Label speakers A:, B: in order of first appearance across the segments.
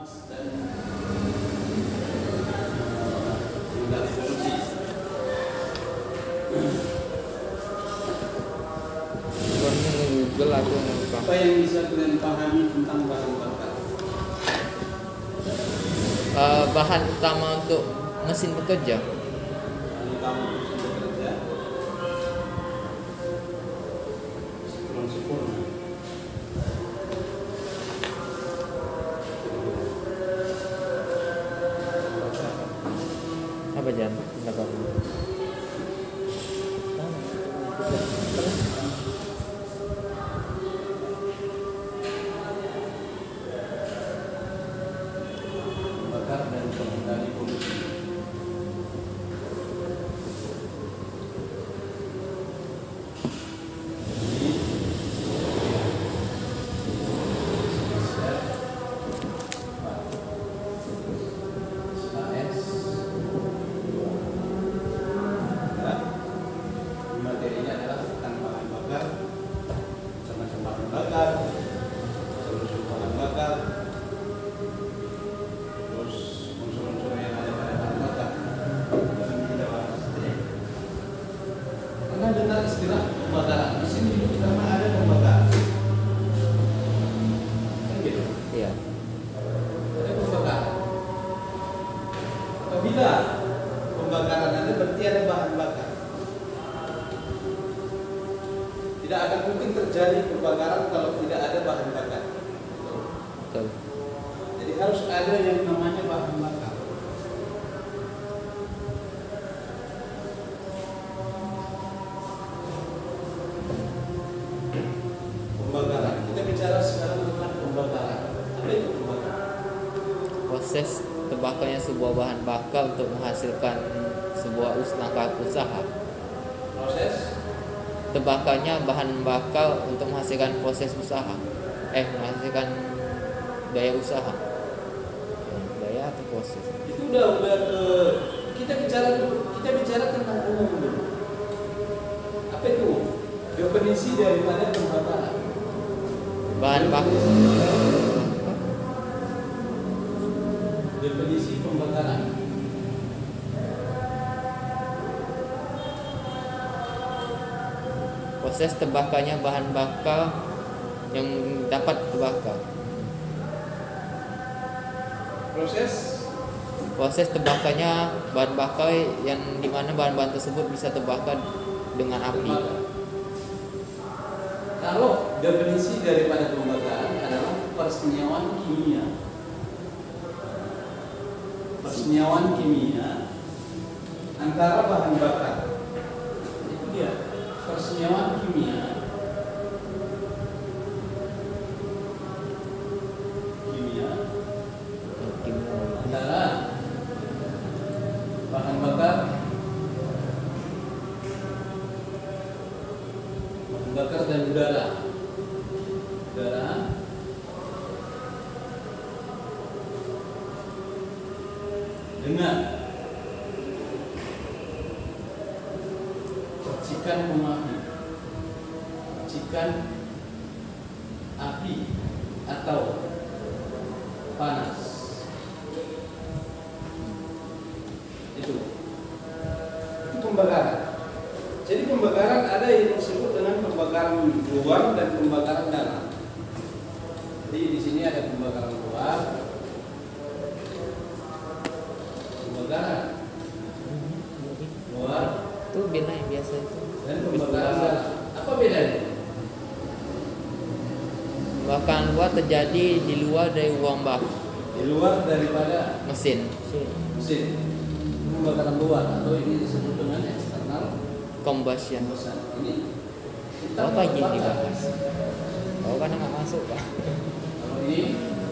A: emas dan tinggal evolusi.
B: Google aku
A: Apa yang bisa kalian pahami tentang bahan bakar?
B: bahan utama untuk mesin bekerja.
A: Bahan utama untuk bekerja belum sempurna.
B: Apa jangan pendapatmu?
A: Bakar dan pengendali polusi. Materinya adalah tentang bahan bakar, macam-macam bahan bakar, solusi bahan bakar, terus unsur-unsur yang ada pada bahan bakar. Dan kita bahas ya. Pernah dengar istilah pembakaran? Di sini juga pertama ada pembakaran. Kan gitu?
B: Iya.
A: Ada pembakaran. Apabila pembakaran ada berarti ada bahan bakar. Tidak akan mungkin terjadi pembakaran kalau tidak ada bahan bakar.
B: Betul.
A: Jadi harus ada yang namanya bahan bakar. Pembakaran. Kita bicara sekarang tentang pembakaran. Apa itu pembakaran?
B: Proses terbakarnya sebuah bahan bakar untuk menghasilkan sebuah usaha.
A: Proses
B: Terbakarnya bahan bakar untuk menghasilkan proses usaha. Menghasilkan daya usaha. Daya atau proses?
A: itu udah ke kita bicara tentang umum dulu. Apa itu? Definisi daripada pembakaran.
B: Bahan bakar.
A: Definisi pembakaran.
B: Proses terbakarnya bahan bakar yang dapat terbakar. Proses terbakarnya bahan bakar yang dimana bahan-bahan tersebut bisa terbakar dengan api.
A: Kalau definisi daripada pembakaran adalah persenyawaan kimia. Persenyawaan kimia antara bahan bakar. Itu dia. Persenyawaan kimia antara bahan bakar dan udara dengan percikan api atau panas. Itu pembakaran. Jadi pembakaran ada yang disebut dengan pembakaran luar dan pembakaran dalam. Jadi di sini ada pembakaran luar, pembakaran luar
B: Itu beda yang biasa itu.
A: dan pembakaran dalam. Apa bedanya?
B: Pembakaran luar terjadi di luar dari ruang bak,
A: Di luar daripada
B: mesin.
A: mesin. Pembakaran luar atau ini disebut dengan external
B: Combustion.
A: combustion. Ini kita
B: Apa gini
A: membakar.
B: dibahas? Oh kan nggak masuk pak.
A: Kalau ini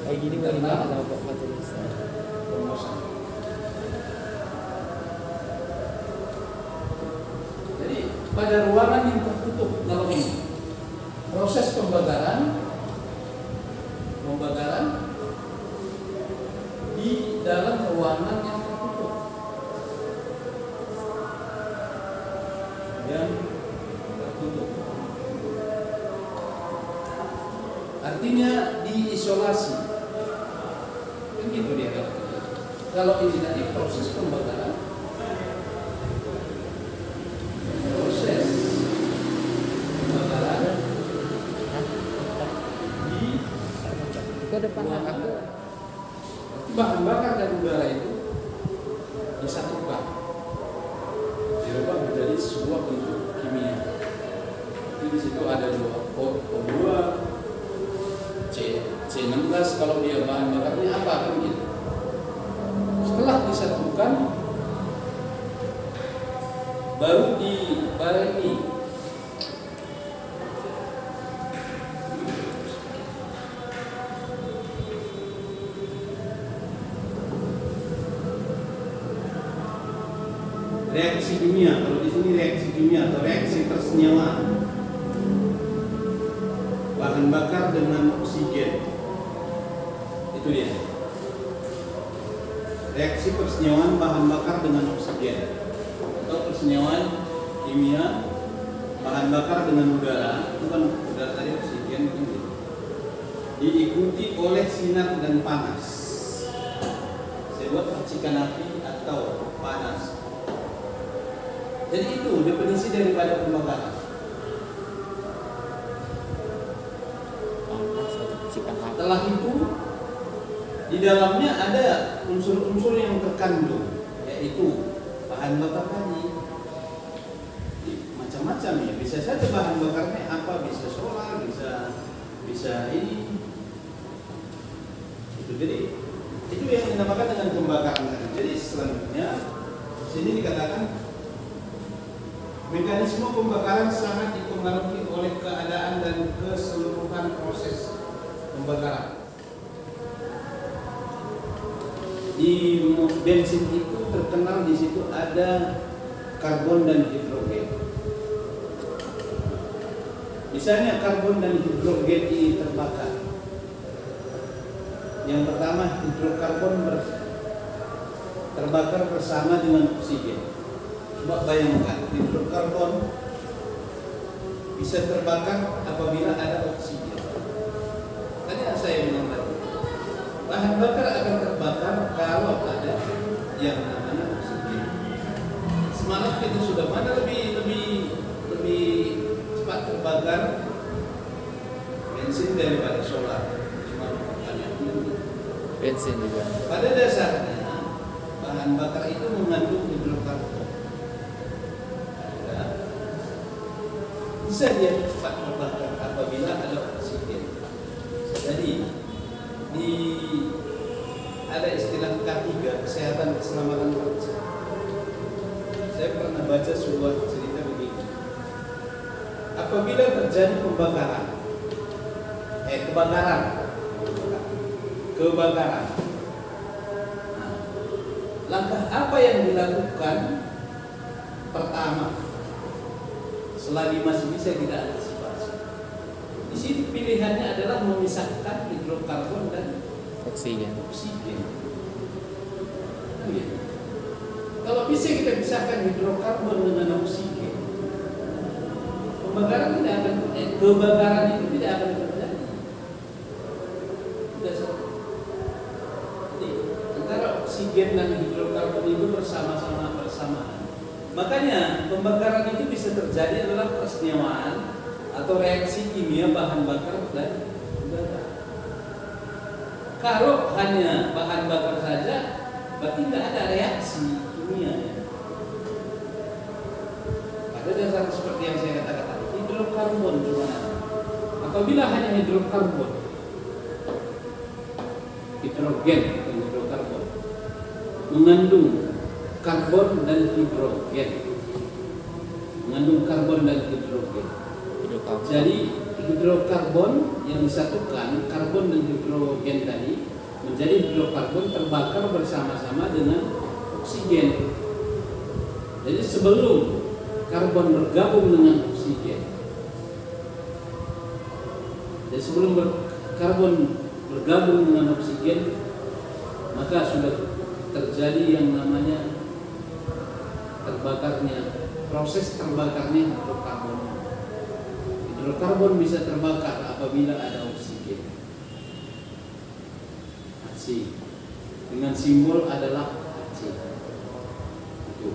B: Kayak gini baru
A: internal
B: dibahas sama Pak Tulisan.
A: combustion. Jadi pada ruangan yang tertutup, kalau ini proses pembakaran di dalam ruangan yang tertutup. Artinya diisolasi. Kan Kalau ini tadi proses pembakaran,
B: ke depan aku
A: bahan bakar dan udara itu disatukan, dirubah menjadi sebuah bentuk kimia. Jadi di situ ada O2, C16 kalau dia bahan bakarnya apa kan gitu. Setelah disatukan, baru dibarengi reaksi kimia. Kalau di sini reaksi kimia atau reaksi persenyawaan bahan bakar dengan oksigen, itu dia. Reaksi persenyawaan bahan bakar dengan oksigen atau persenyawaan kimia bahan bakar dengan udara, itu kan udara tadi oksigen kan gitu. Diikuti oleh sinar dan panas. Saya buat percikan api atau panas. Jadi itu definisi daripada pembakaran. Setelah itu di dalamnya ada unsur-unsur yang terkandung, yaitu bahan bakar tadi. Macam-macam ya, bisa saja bahan bakarnya apa, bisa solar, bisa ini. Itu yang dinamakan dengan pembakaran. Jadi selanjutnya sini dikatakan mekanisme pembakaran sangat dipengaruhi oleh keadaan dan keseluruhan proses pembakaran. Di bensin itu terkenal di situ ada karbon dan hidrogen. Misalnya karbon dan hidrogen ini terbakar. Yang pertama hidrokarbon terbakar bersama dengan oksigen. Coba bayangkan, hidrokarbon bisa terbakar apabila ada oksigen. Tadi saya bilang tadi, bahan bakar akan terbakar kalau ada yang namanya oksigen. Semalam kita sudah mana lebih cepat terbakar bensin daripada solar. Cuma
B: bensin juga.
A: Pada dasarnya bahan bakar itu mengandung hidrokarbon. Bisa dia cepat terbakar apabila ada oksigen. Jadi ada istilah K3, kesehatan keselamatan kerja. Saya pernah baca sebuah cerita begini. Apabila terjadi kebakaran. Nah, langkah apa yang dilakukan pertama? Selagi masih bisa kita antisipasi. Di sini pilihannya adalah memisahkan hidrokarbon dan oksigen. Ya. Kalau bisa kita pisahkan hidrokarbon dengan oksigen, kebakaran itu tidak akan terjadi. Jadi antara oksigen dan hidrokarbon itu bersamaan. Makanya pembakaran itu bisa terjadi adalah persenyawaan atau reaksi kimia bahan bakar dan udara. Kalau hanya bahan bakar saja, berarti tidak ada reaksi kimia. Pada dasar seperti yang saya katakan tadi, hidrokarbon cuma. Apabila hanya hidrokarbon, hidrogen atau hidrokarbon mengandung karbon dan hidrogen, Jadi hidrokarbon yang disatukan, karbon dan hidrogen tadi menjadi hidrokarbon terbakar bersama-sama dengan oksigen. Jadi sebelum karbon bergabung dengan oksigen, karbon bergabung dengan oksigen, maka sudah terjadi yang namanya proses terbakarnya hidrokarbon. Hidrokarbon bisa terbakar apabila ada oksigen. dengan simbol adalah AC. Itu.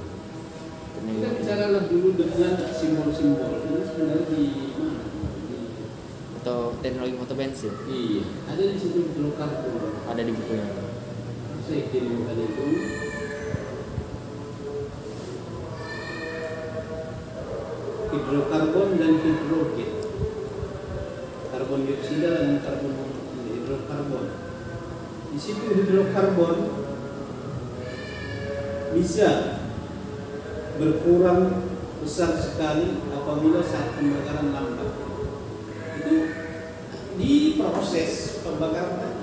A: Kita bicaralah dulu dengan simbol-simbol. Ini sebenarnya di mana?
B: Atau teknologi motor bensin.
A: Iya, ada di situ hidrokarbon.
B: Ada di bukunya.
A: Saya kirimkan itu. Hidrokarbon dan hidrogen. Karbon dioksida dan karbon hidrokarbon. Di situ hidrokarbon bisa berkurang besar sekali apabila saat pembakaran lambat. Itu di proses pembakaran.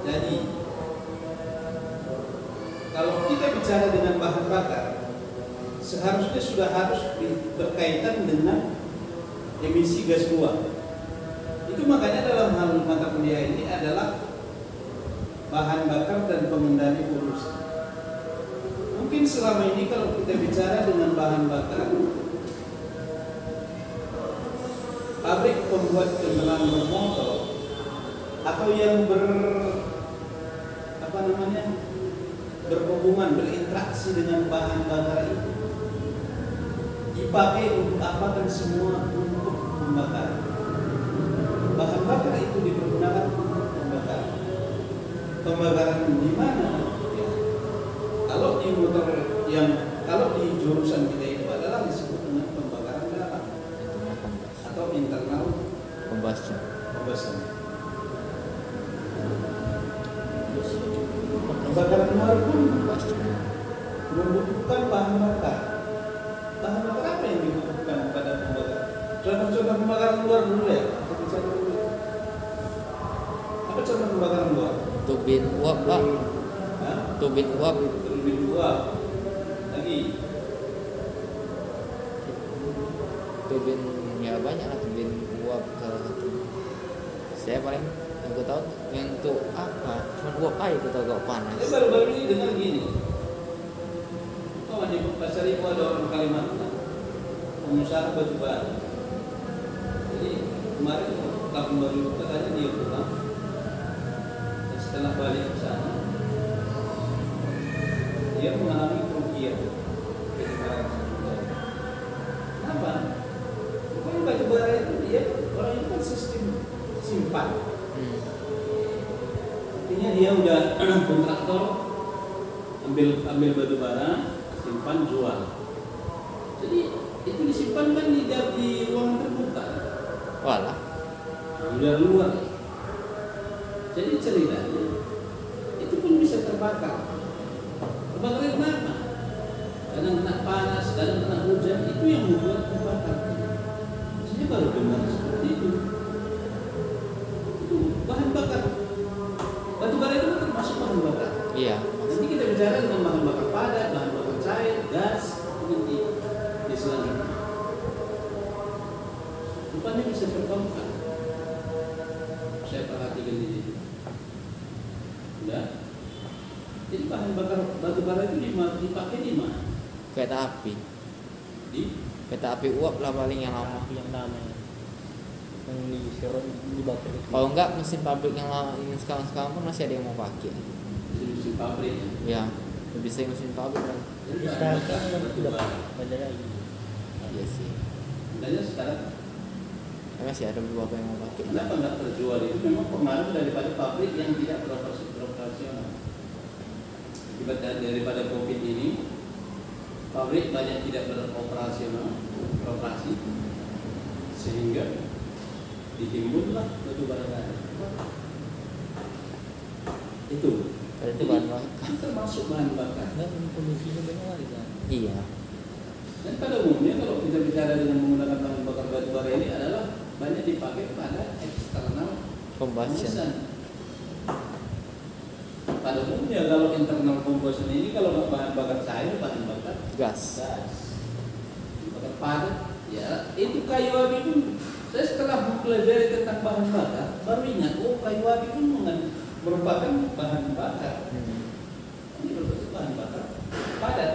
A: Jadi kalau kita bicara dengan bahan bakar, seharusnya sudah harus berkaitan dengan emisi gas buang. Itu makanya dalam hal mata kuliah ini adalah bahan bakar dan pengendali polusi. Mungkin selama ini kalau kita bicara dengan bahan bakar, pabrik pembuat kendaraan bermotor atau yang berhubungan, berinteraksi dengan bahan bakar itu dipakai untuk apa? Kan semua untuk membakar. Bahan bakar itu dipergunakan untuk membakar. Pembakaran di mana? Ya. Kalau di motor kalau di jurusan kita itu adalah disebut dengan pembakaran dalam atau internal
B: Combustion.
A: Pembakaran luar pun
B: Combustion.
A: membutuhkan bahan bakar. Bahan bakar apa yang dibutuhkan pada pembakaran? Contoh pembakaran luar dulu ya. Kita bicara dulu. Apa contoh pembakaran luar?
B: Turbin uap, Pak.
A: Hah?
B: Turbin uap.
A: Turbin uap. Lagi.
B: Turbin ya banyak lah, turbin uap salah satu. Saya paling yang aku tahu yang untuk apa? Cuma uap air aku tahu agak panas.
A: Saya baru-baru ini dengar gini. Di pasar itu ada orang Kalimantan, pengusaha batu bara. Jadi kemarin tahun baru katanya dia pulang, dan setelah balik ke sana, dia mengalami kerugian. Kenapa? Karena batu bara itu orang itu kan sistem simpan. Artinya dia udah kontraktor ambil batu bara, simpan, jual. Jadi itu disimpan kan di ruangan terbuka.
B: Walah.
A: Udah luar. Jadi ceritanya itu pun bisa terbakar. Terbakarnya kenapa? Kadang kena panas, kadang kena hujan, itu yang membuat terbakar. Saya baru dengar seperti itu. Itu bahan bakar. Batu bara itu termasuk bahan bakar.
B: Iya.
A: Nanti kita bicara dengan bahan bakar padat, bahan bakar cair, gas, nanti di selanjutnya. Rupanya bisa terbakar. Saya perhatikan di situ. Udah. Jadi bahan bakar batu bara itu dipakai di mana?
B: Kereta api.
A: Di
B: Kereta api uap lah paling yang lama.
C: Yang namanya yang dibakar itu.
B: Kalau enggak mesin pabrik yang sekarang pun masih ada yang mau pakai.
A: mesin pabrik.
B: Ya, lebih sering mesin pabrik kan.
A: Jadi
C: Tapi
A: bahan
C: sekarang
A: bakar
C: kan
A: batu
C: udah
A: bara.
C: beda lagi.
B: Iya sih.
A: Makanya sekarang
B: Masih ada beberapa yang mau pakai.
A: kenapa nggak terjual itu memang pengaruh daripada pabrik yang tidak beroperasional. Akibat daripada COVID ini, pabrik banyak tidak beroperasi, sehingga ditimbunlah batu bara tadi. Itu
B: Bahan bakar.
A: itu termasuk bahan bakar.
C: Dan polusinya banyak lagi kan.
B: Iya.
A: Dan pada umumnya kalau kita bicara dengan menggunakan bahan bakar batu bara ini adalah banyak dipakai pada eksternal
B: Combustion.
A: Pada umumnya kalau internal combustion ini kalau nggak bahan bakar cair, bahan bakar
B: Gas.
A: bakar padat, ya itu kayu api pun. Saya setelah mempelajari tentang bahan bakar baru ingat, oh kayu api pun merupakan bahan bakar. Ini berbentuk bahan bakar padat.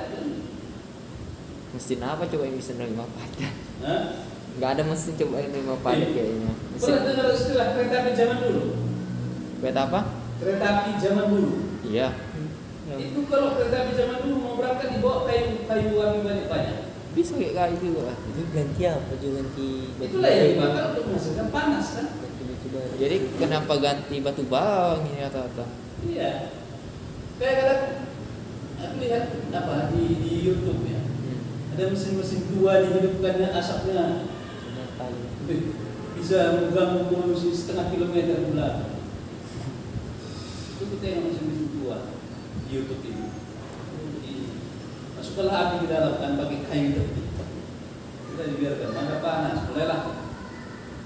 B: Mesin apa coba yang bisa nerima padat?
A: Nah,
B: Nggak ada mesin coba yang nerima padat kayaknya. Mesin
A: pernah dengar istilah kereta api zaman dulu?
B: kereta apa?
A: kereta api zaman dulu.
B: Iya.
A: Itu kalau kereta api zaman dulu mau berangkat dibawa kayu api banyak-banyak.
B: Bisa kayak kayak gitu lah.
C: Itu ganti apa? Juga ganti batu
A: Itulah yang dibakar untuk menghasilkan panas kan?
C: Ganti batu bara.
B: Jadi kenapa ganti batu bara ini rata-rata?
A: Iya. Kayak kadang aku lihat apa di YouTube ya. Ada mesin-mesin tua dihidupkannya asapnya
C: Cuma kali.
A: bisa mengganggu polusi setengah kilometer ke belakang. Itu kita yang mesin-mesin tua di YouTube ini. Masukkanlah api di dalam kan pakai kayu tepi. Kita dibiarkan maka panas, mulailah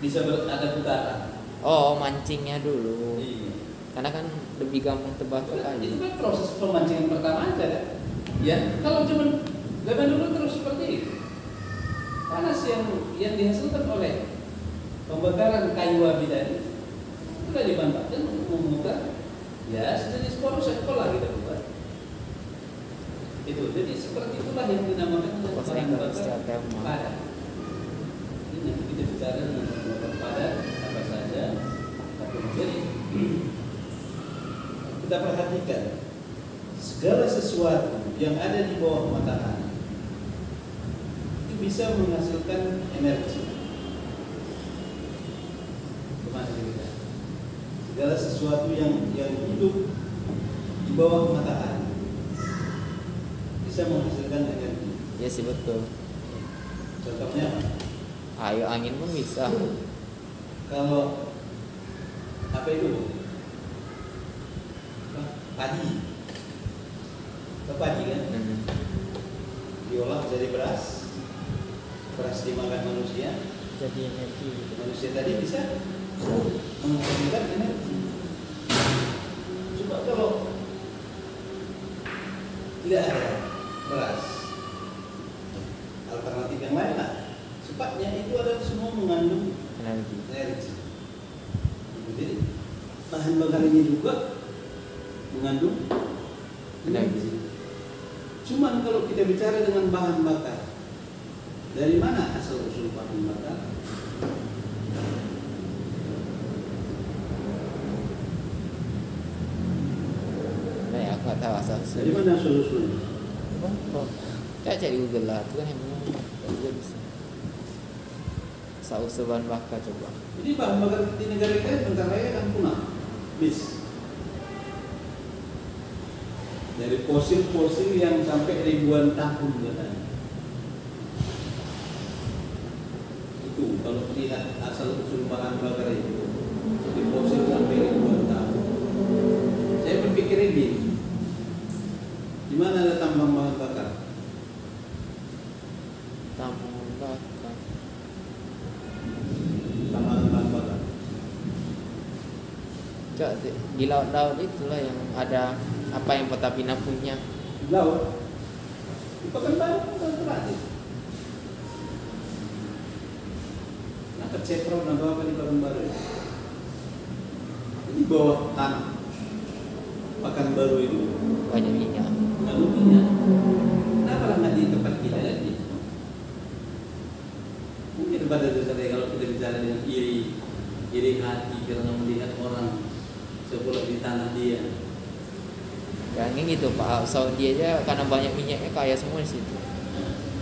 A: bisa ada putaran.
B: Oh, mancingnya dulu.
A: Iya.
B: Karena kan lebih gampang terbakar
A: Itu
B: kayu.
A: kan proses pemancingan pertama aja kan? Ya, kalau zaman dulu terus seperti itu. Panas yang dihasilkan oleh pembakaran kayu api tadi sudah dimanfaatkan untuk memutar ya sejenis poros sekolah kita buat. Itu jadi seperti itulah yang dinamakan dengan
B: Proses
A: bahan bakar
B: industrial thermal.
A: padat. Ini nanti kita bicara dengan bahan bakar padat apa saja. Tapi jadi kita perhatikan segala sesuatu yang ada di bawah matahari itu bisa menghasilkan energi. Kemana kita? Segala sesuatu yang hidup di bawah matahari bisa menghasilkan energi.
B: Iya sih betul.
A: Contohnya apa?
B: Air angin pun bisa.
A: Kalau apa itu? Padi. Padi kan? Diolah jadi beras. Beras dimakan manusia.
C: Jadi energi gitu.
A: Manusia tadi bisa menghasilkan energi. Coba kalau tidak ada beras, alternatif yang lain lah. Cepatnya itu adalah semua mengandung
B: Energi.
A: energi. Jadi bahan bakar ini juga mengandung energi. Cuman kalau kita bicara dengan bahan bakar, dari mana asal usul bahan bakar?
B: Nah, ya, aku nggak tahu asal
A: Dari mana asal usulnya?
B: Kita cari Google lah, itu kan yang benar. Google bisa. Asal usul bahan bakar coba.
A: Jadi bahan bakar di negara kita bentar lagi akan punah. Bis. Dari fosil-fosil yang sampai ribuan tahun katanya. Itu kalau lihat asal usul bahan bakar itu, dari fosil sampai ribuan tahun. Saya berpikir ini, di mana ada tambang bahan bakar?
B: Tambang bakar.
A: Tambangan bahan bakar.
B: Coba di laut-laut itulah yang ada apa yang Pertamina punya.
A: Di laut. Di Pekanbaru kan terakhir. Kenapa Chevron atau apa di Pekanbaru? Di bawah tanah. Pekanbaru itu
B: Banyak minyak.
A: mengandung minyak. Kenapa lah nggak di tempat kita lagi? Mungkin pada dasarnya kalau kita bicara dengan iri hati karena melihat orang sekolah di tanah dia.
B: Ya ini gitu Pak, Saudi aja karena banyak minyaknya kaya semua di situ.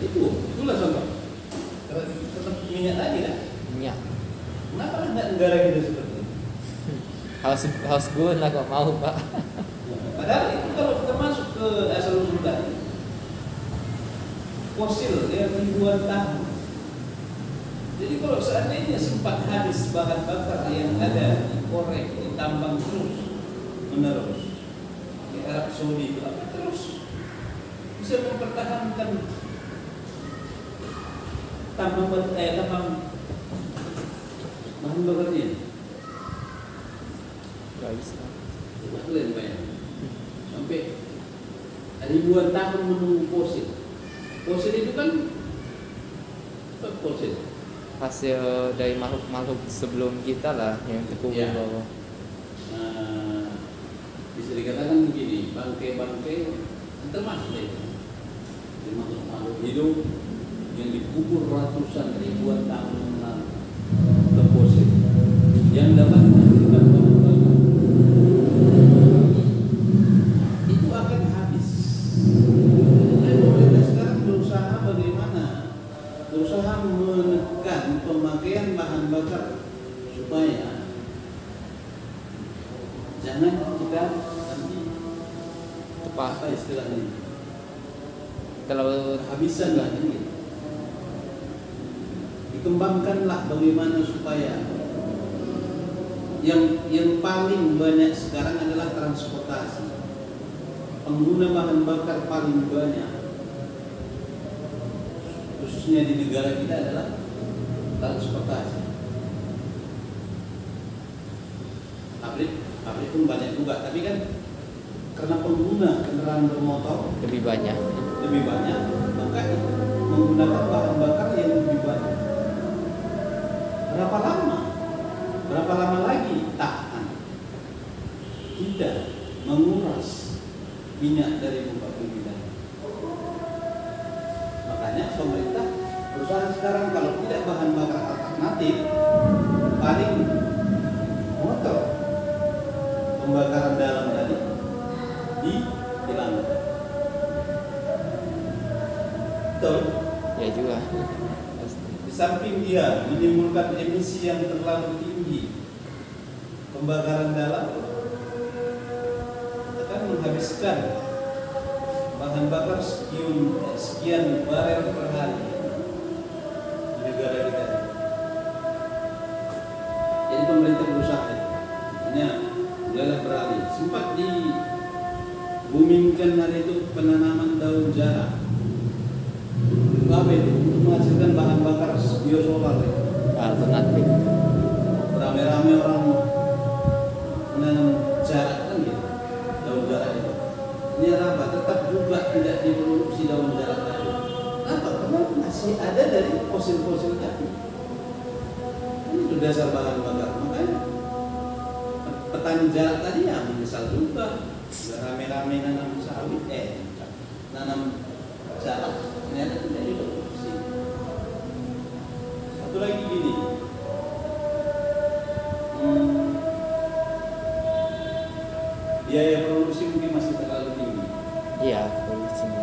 A: Itulah contoh. Tetap minyak tadi kan?
B: Minyak.
A: Kenapa lah nggak negara kita seperti itu?
B: House gue lah kok mau Pak.
A: Padahal itu kalau kita masuk ke asal usul tadi, fosil ya ribuan tahun. Jadi kalau seandainya sempat habis bahan bakar yang ada dikorek, ditambang terus menerus di Arab Saudi itu apa terus bisa mempertahankan tambang bahan bakarnya.
B: Gak bisa.
A: Coba kalian bayangkan sampai ribuan tahun menunggu fosil. Fosil itu kan apa fosil?
B: Hasil dari makhluk-makhluk sebelum kita lah yang terkubur
A: Ya.
B: bawah.
A: Bisa dikatakan begini, bangkai-bangkai termasuk itu, termasuk makhluk hidup yang dikubur ratusan ribuan tahun yang lalu ke fosil yang dapat menghasilkan bahan bakar. jangan kita nanti
B: Tepat.
A: apa istilahnya
B: Terlalu
A: kehabisan lah ini. Dikembangkanlah bagaimana supaya yang paling banyak sekarang adalah transportasi. Pengguna bahan bakar paling banyak khususnya di negara kita adalah transportasi. Pabrik pun banyak juga, tapi kan karena pengguna kendaraan bermotor
B: lebih banyak.
A: maka menggunakan bahan bakar yang lebih banyak. Berapa lama lagi tahan tidak menguras minyak dari bumi kita. Makanya pemerintah berusaha sekarang kalau tidak bahan bakar alternatif paling motor pembakaran dalam tadi dihilangkan. Betul.
B: Ya juga.
A: Di samping dia menimbulkan emisi yang terlalu tinggi, pembakaran dalam akan menghabiskan bahan bakar sekian barel per hari di negara kita. Jadi pemerintah berusaha, hanya mulailah beralih. Sempat dibumingkan hari itu penanaman daun jarak. Apa itu? Untuk menghasilkan bahan bakar biosolar ya.
B: Alternatif.
A: Rame-rame orang menanam jarak kan gitu, daun jarak itu. Ini apa? Tetap juga tidak diproduksi daun jarak tadi. Kenapa? Karena masih ada dari fosil-fosil tadi. Itu dasar bahan bakar. Makanya petani jarak tadi ya menyesal juga. Rame-rame nanam sawit, nanam jarak. Ternyata tidak diproduksi. Satu lagi gini, biaya produksi mungkin masih terlalu tinggi.
B: Iya, produksinya.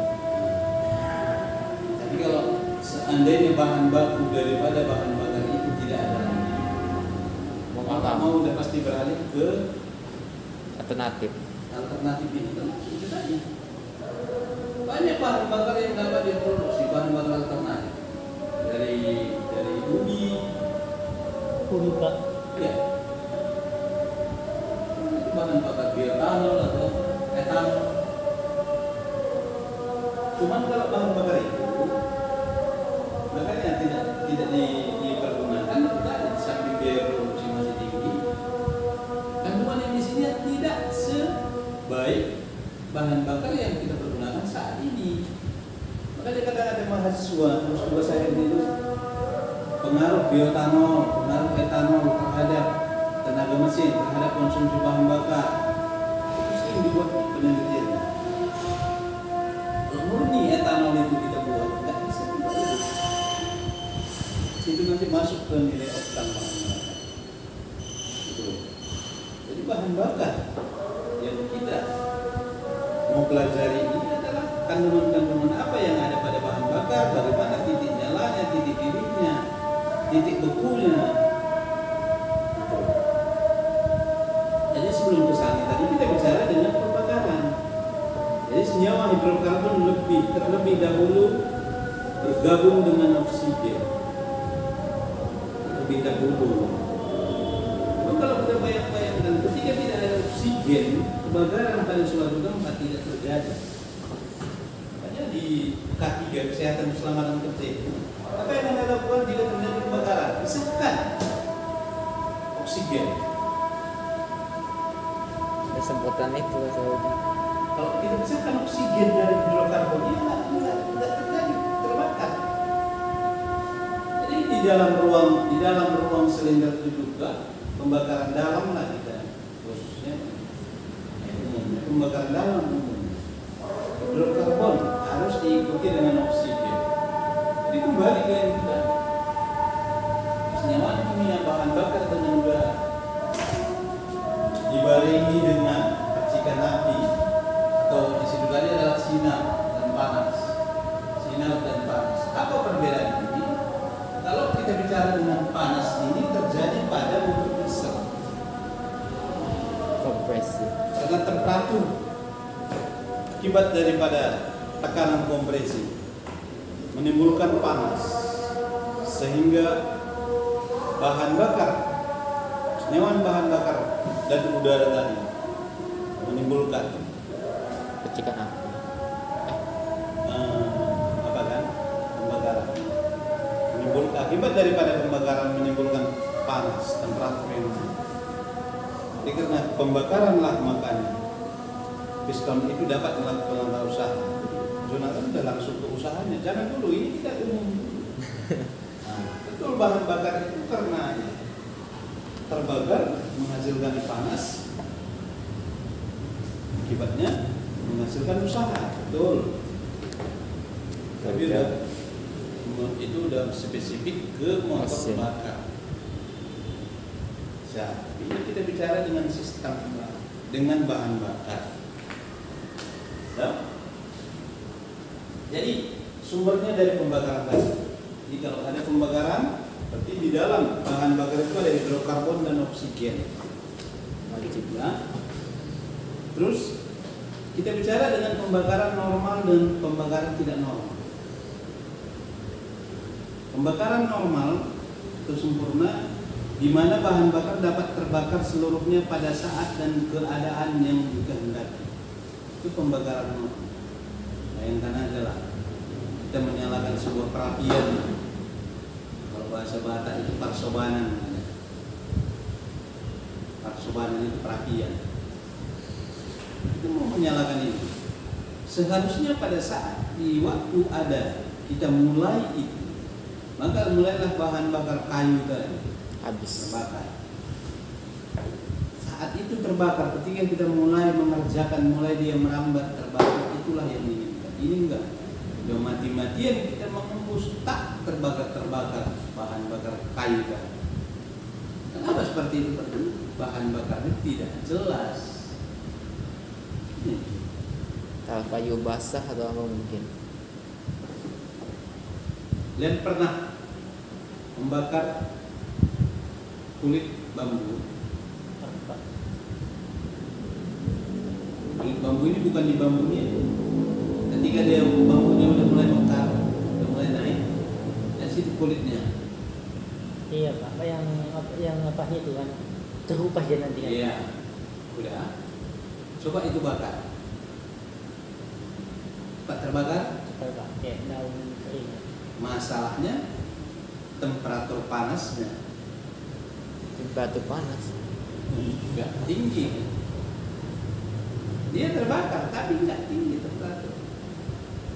A: Tapi kalau seandainya bahan baku daripada bahan bakar itu tidak ada lagi, maka mau udah pasti beralih ke
B: Alternatif.
A: alternatif itu tadi. Banyak bahan bakar yang dapat diproduksi, bahan bakar alternatif dari ubi,
C: Pak.
A: ya. Itu bahan bakar bioetanol atau etanol. Cuman kalau bahan bakar itu, makanya tidak dipergunakan, tadi di samping biaya produksi masih tinggi. Kandungan emisinya tidak sebaik bahan bakar yang kita pergunakan saat ini. Makanya kadang ada mahasiswa terus tugas saya itu pengaruh bioetanol, pengaruh etanol terhadap tenaga mesin, terhadap konsumsi bahan bakar. Itu sering dibuat penelitian. Kalau murni etanol itu kita buat, nggak bisa dibuat. Itu nanti masuk ke nilai oktan bahan bakar. Gitu. Jadi bahan bakar yang kita mau pelajari ini adalah kandungan-kandungan apa yang ada pada bahan bakar, bagaimana titik nyalanya, titik didihnya, titik bekunya. Gitu. Jadi sebelum ke sana tadi kita bicara dengan pembakaran. Jadi senyawa hidrokarbon terlebih dahulu bergabung dengan oksigen. Terlebih dahulu. Kalau kita bayangkan ketika tidak ada oksigen, kebakaran pada suatu tempat tidak terjadi. Makanya di K3 kesehatan keselamatan kerja, apa yang Anda lakukan jika terjadi kebakaran? Pisahkan oksigen.
B: Ada semprotan itu saya.
A: Kalau kita pisahkan oksigen dari hidrokarbon, ini tidak terjadi terbakar. Jadi di dalam ruang silinder itu juga pembakaran dalam lah kita khususnya pembakaran dalam hidrokarbon harus diikuti dengan oksigen. Jadi kembali ke yang kita senyawa kimia bahan bakar dengan udara dibarengi dengan percikan api atau di situ tadi adalah sinar dan panas. Apa perbedaan ini? Kalau kita bicara dengan panas ini terjadi pada motor diesel.
B: Kompres. Kompresi.
A: Karena temperatur akibat daripada tekanan kompresi menimbulkan panas sehingga bahan bakar, senyawan bahan bakar dan udara tadi menimbulkan
B: Percikan api.
A: apa kan, pembakaran. Akibat daripada pembakaran menimbulkan panas, temperatur yang tinggi. Jadi karena pembakaranlah makanya piston itu dapat melakukan usaha. Jonathan sudah langsung ke usahanya. Jangan dulu, ini tidak umum. Nah, betul bahan bakar itu karena terbakar menghasilkan panas, akibatnya menghasilkan usaha. Betul. Tapi itu udah spesifik ke motor
B: Mesin.
A: bakar. Ini kita bicara dengan sistem, dengan bahan bakar. Ya? Jadi sumbernya dari pembakaran tadi. Jadi kalau ada pembakaran, berarti di dalam bahan bakar itu ada hidrokarbon dan oksigen. Wajib ya. Terus kita bicara dengan pembakaran normal dan pembakaran tidak normal. Pembakaran normal atau sempurna di mana bahan bakar dapat terbakar seluruhnya pada saat dan keadaan yang dikehendaki. Itu pembakaran normal. Bayangkan aja lah, kita menyalakan sebuah perapian. Kalau bahasa Batak itu parsobanan. Parsobanan itu perapian. Kita mau menyalakan ini. Seharusnya pada saat di waktu ada kita mulai itu, maka mulailah bahan bakar kayu tadi
B: Habis.
A: terbakar. Saat itu terbakar, ketika kita mulai mengerjakan, mulai dia merambat terbakar, itulah yang diinginkan. Ini enggak, udah mati-matian kita mengembus, tak terbakar bahan bakar kayu tadi. Kenapa seperti itu? Bahan bakarnya tidak jelas.
B: Kalau kayu basah atau apa mungkin.
A: Kalian pernah membakar kulit bambu?
C: Apa?
A: Kulit bambu ini bukan di bambunya. Ketika dia bambunya udah mulai mekar, udah mulai naik, dari situ kulitnya.
C: Iya Pak, yang apa itu kan terupas dia nanti kan.
A: Iya, udah. Coba itu bakar. Cepat terbakar.
C: Cepat Pak, kayak daun kering.
A: Masalahnya temperatur panasnya
B: Temperatur panas.
A: nggak tinggi. Dia terbakar tapi nggak tinggi temperatur.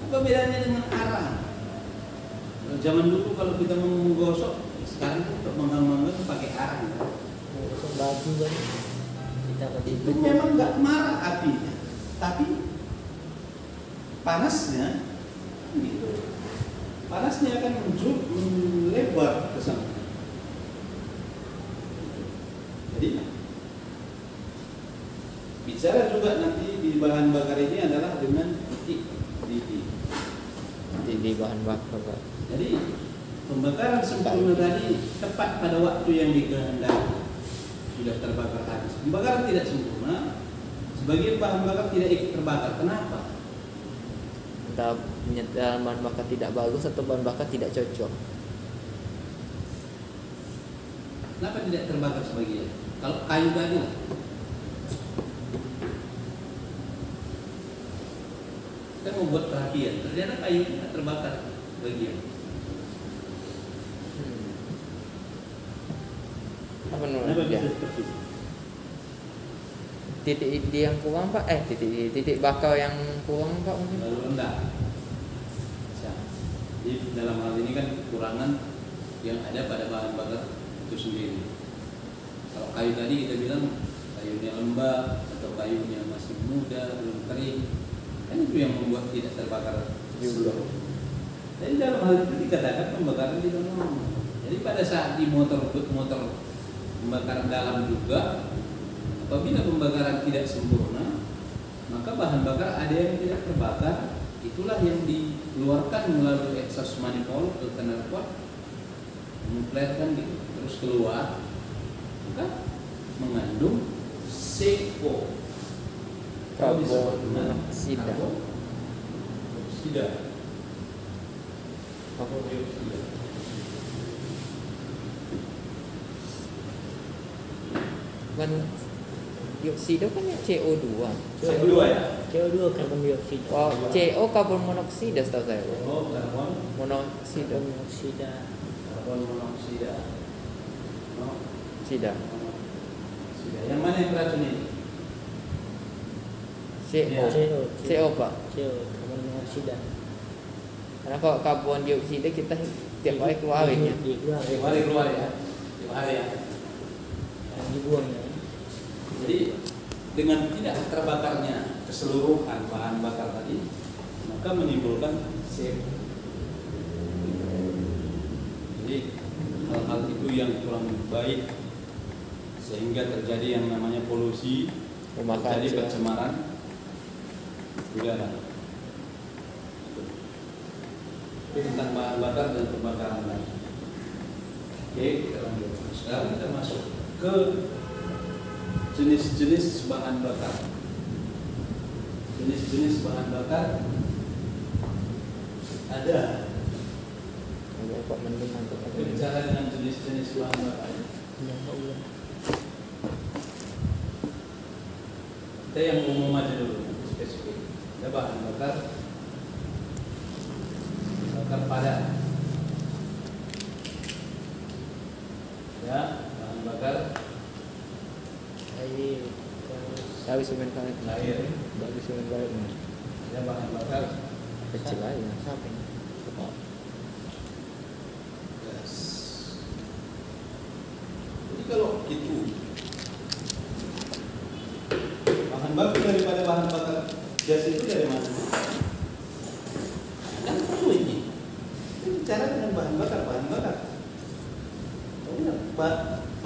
A: Apa bedanya dengan arang? Kalau zaman dulu kalau kita mau menggosok, sekarang untuk menggambar pakai arang.
C: Gosok baju kan. Kita ke
A: Itu memang nggak marah apinya, tapi panasnya gitu. Panasnya akan melebar ke sana. Jadi bicara juga nanti di bahan bakar ini adalah dengan titik.
B: Di bahan bakar, Pak.
A: Jadi pembakaran sempurna tadi tepat pada waktu yang dikehendaki, sudah terbakar habis. Pembakaran tidak sempurna, sebagian bahan bakar tidak ikut terbakar. Kenapa?
B: Entah penyediaan bahan bakar tidak bagus atau bahan bakar tidak cocok.
A: Kenapa tidak terbakar sebagian? Kalau kayu tadi lah. Kita mau buat perapian, ternyata kayu tidak terbakar sebagian.
B: Apa menurut
A: Kenapa
B: dia?
A: bisa seperti itu?
B: Titik di yang kurang, Pak. Titik bakar yang kurang, Pak, mungkin.
A: Lalu rendah. Jadi dalam hal ini kan kekurangan yang ada pada bahan bakar itu sendiri. Kalau kayu tadi kita bilang kayunya lembab atau kayunya masih muda, belum kering, kan itu yang membuat tidak terbakar seluruh. Jadi dalam hal itu dikatakan pembakaran tidak normal. Jadi pada saat di motor pembakaran dalam juga, apabila pembakaran tidak sempurna, maka bahan bakar ada yang tidak terbakar. Itulah yang dikeluarkan melalui exhaust manifold ke knalpot, mengflare kan gitu, terus keluar, maka mengandung CO.
B: Karbon monoksida.
A: Dioksida. Karbon dioksida.
B: Kan dioksida kan ya CO2.
A: CO2 ya?
C: CO2 karbon dioksida.
B: Oh, CO karbon monoksida setahu saya.
A: Oh, karbon
B: Monoksida.
C: Karbon dioksida.
A: karbon monoksida.
B: Sida.
A: Yang mana yang beracun ini?
B: CO. CO Pak.
C: CO karbon monoksida.
B: Karena kalau karbon dioksida kita tiap hari keluarin ya.
A: Keluar ya. Tiap hari ya.
C: Yang dibuang ya.
A: Jadi dengan tidak terbakarnya keseluruhan bahan bakar tadi, maka menimbulkan CO. Jadi hal-hal itu yang kurang baik sehingga terjadi yang namanya polusi,
B: Rumah
A: terjadi
B: kaca.
A: pencemaran udara. Itu tentang bahan bakar dan pembakaran tadi. Oke, kita lanjut. Sekarang kita masuk ke jenis-jenis bahan bakar. Jenis-jenis bahan bakar ada.
B: Ada Pak mending untuk apa ini?
A: Bicara dengan jenis-jenis bahan bakar. Kita yang umum aja dulu, spesifik. Ada bahan bakar padat. Ya, bahan bakar
C: Air.
B: Tapi semen karet.
A: air.
B: Tapi semen karet.
A: Ada bahan bakar
B: Kecil aja.
C: Sampai.
A: gas. Jadi kalau itu bahan baku daripada bahan bakar gas itu dari mana? Kan perlu ini. Kita bicara dengan bahan bakar.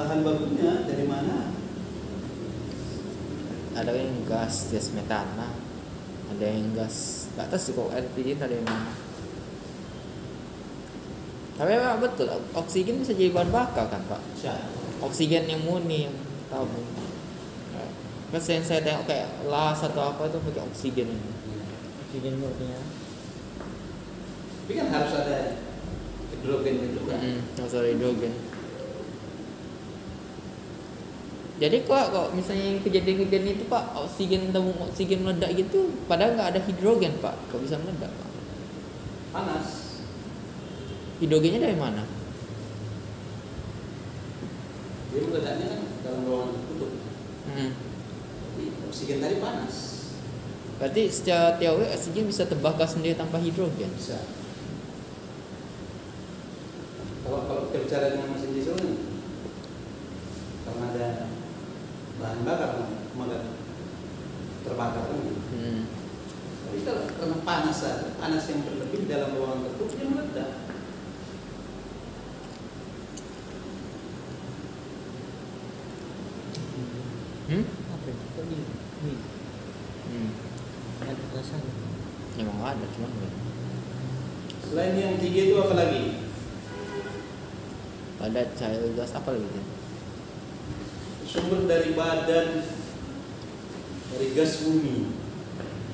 A: Bahan bakunya dari mana?
B: Ada yang gas metana. Ada yang gas ke atas sih kok LPG ada yang mana. Tapi Pak betul oksigen bisa jadi bahan bakar kan Pak?
A: Bisa.
B: Oksigen yang murni yang tabung. Kan saya tengok kayak las atau apa itu pakai oksigen ini.
C: Oksigen murni ya.
A: Tapi kan harus ada hidrogen juga.
B: Sorry hidrogen. Jadi kok misalnya kejadian itu Pak tabung oksigen meledak gitu, padahal nggak ada hidrogen Pak, kok bisa meledak Pak?
A: Panas.
B: Hidrogennya dari mana?
A: Dia meledaknya kan dalam ruangan tertutup. Jadi oksigen tadi panas.
B: Berarti secara teori oksigen bisa terbakar sendiri tanpa hidrogen.
A: Bisa. Kalau kita bicara dengan mesin diesel nih, karena ada bahan bakar, maka terbakar kan. Tapi kalau karena panas yang berlebih dalam ruangan tertutup, dia meledak.
C: Apa itu? Kok ini? Ada rasanya.
B: Emang ada cuman nggak.
A: Selain yang tiga itu apa lagi?
B: Ada cair gas apa lagi?
A: Sumber dari badan dari gas bumi.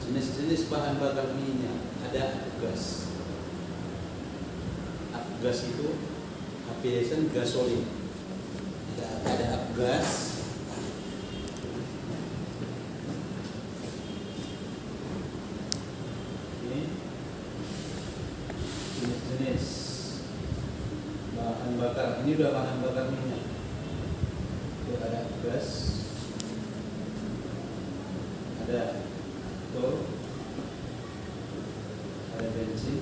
A: Jenis-jenis bahan bakar minyak ada gas. Gas itu aviation gasolin. Ada gas. Ini jenis-jenis bahan bakar. Ini udah bahan bakar minyak. Ada gas, ada tol, ada bensin,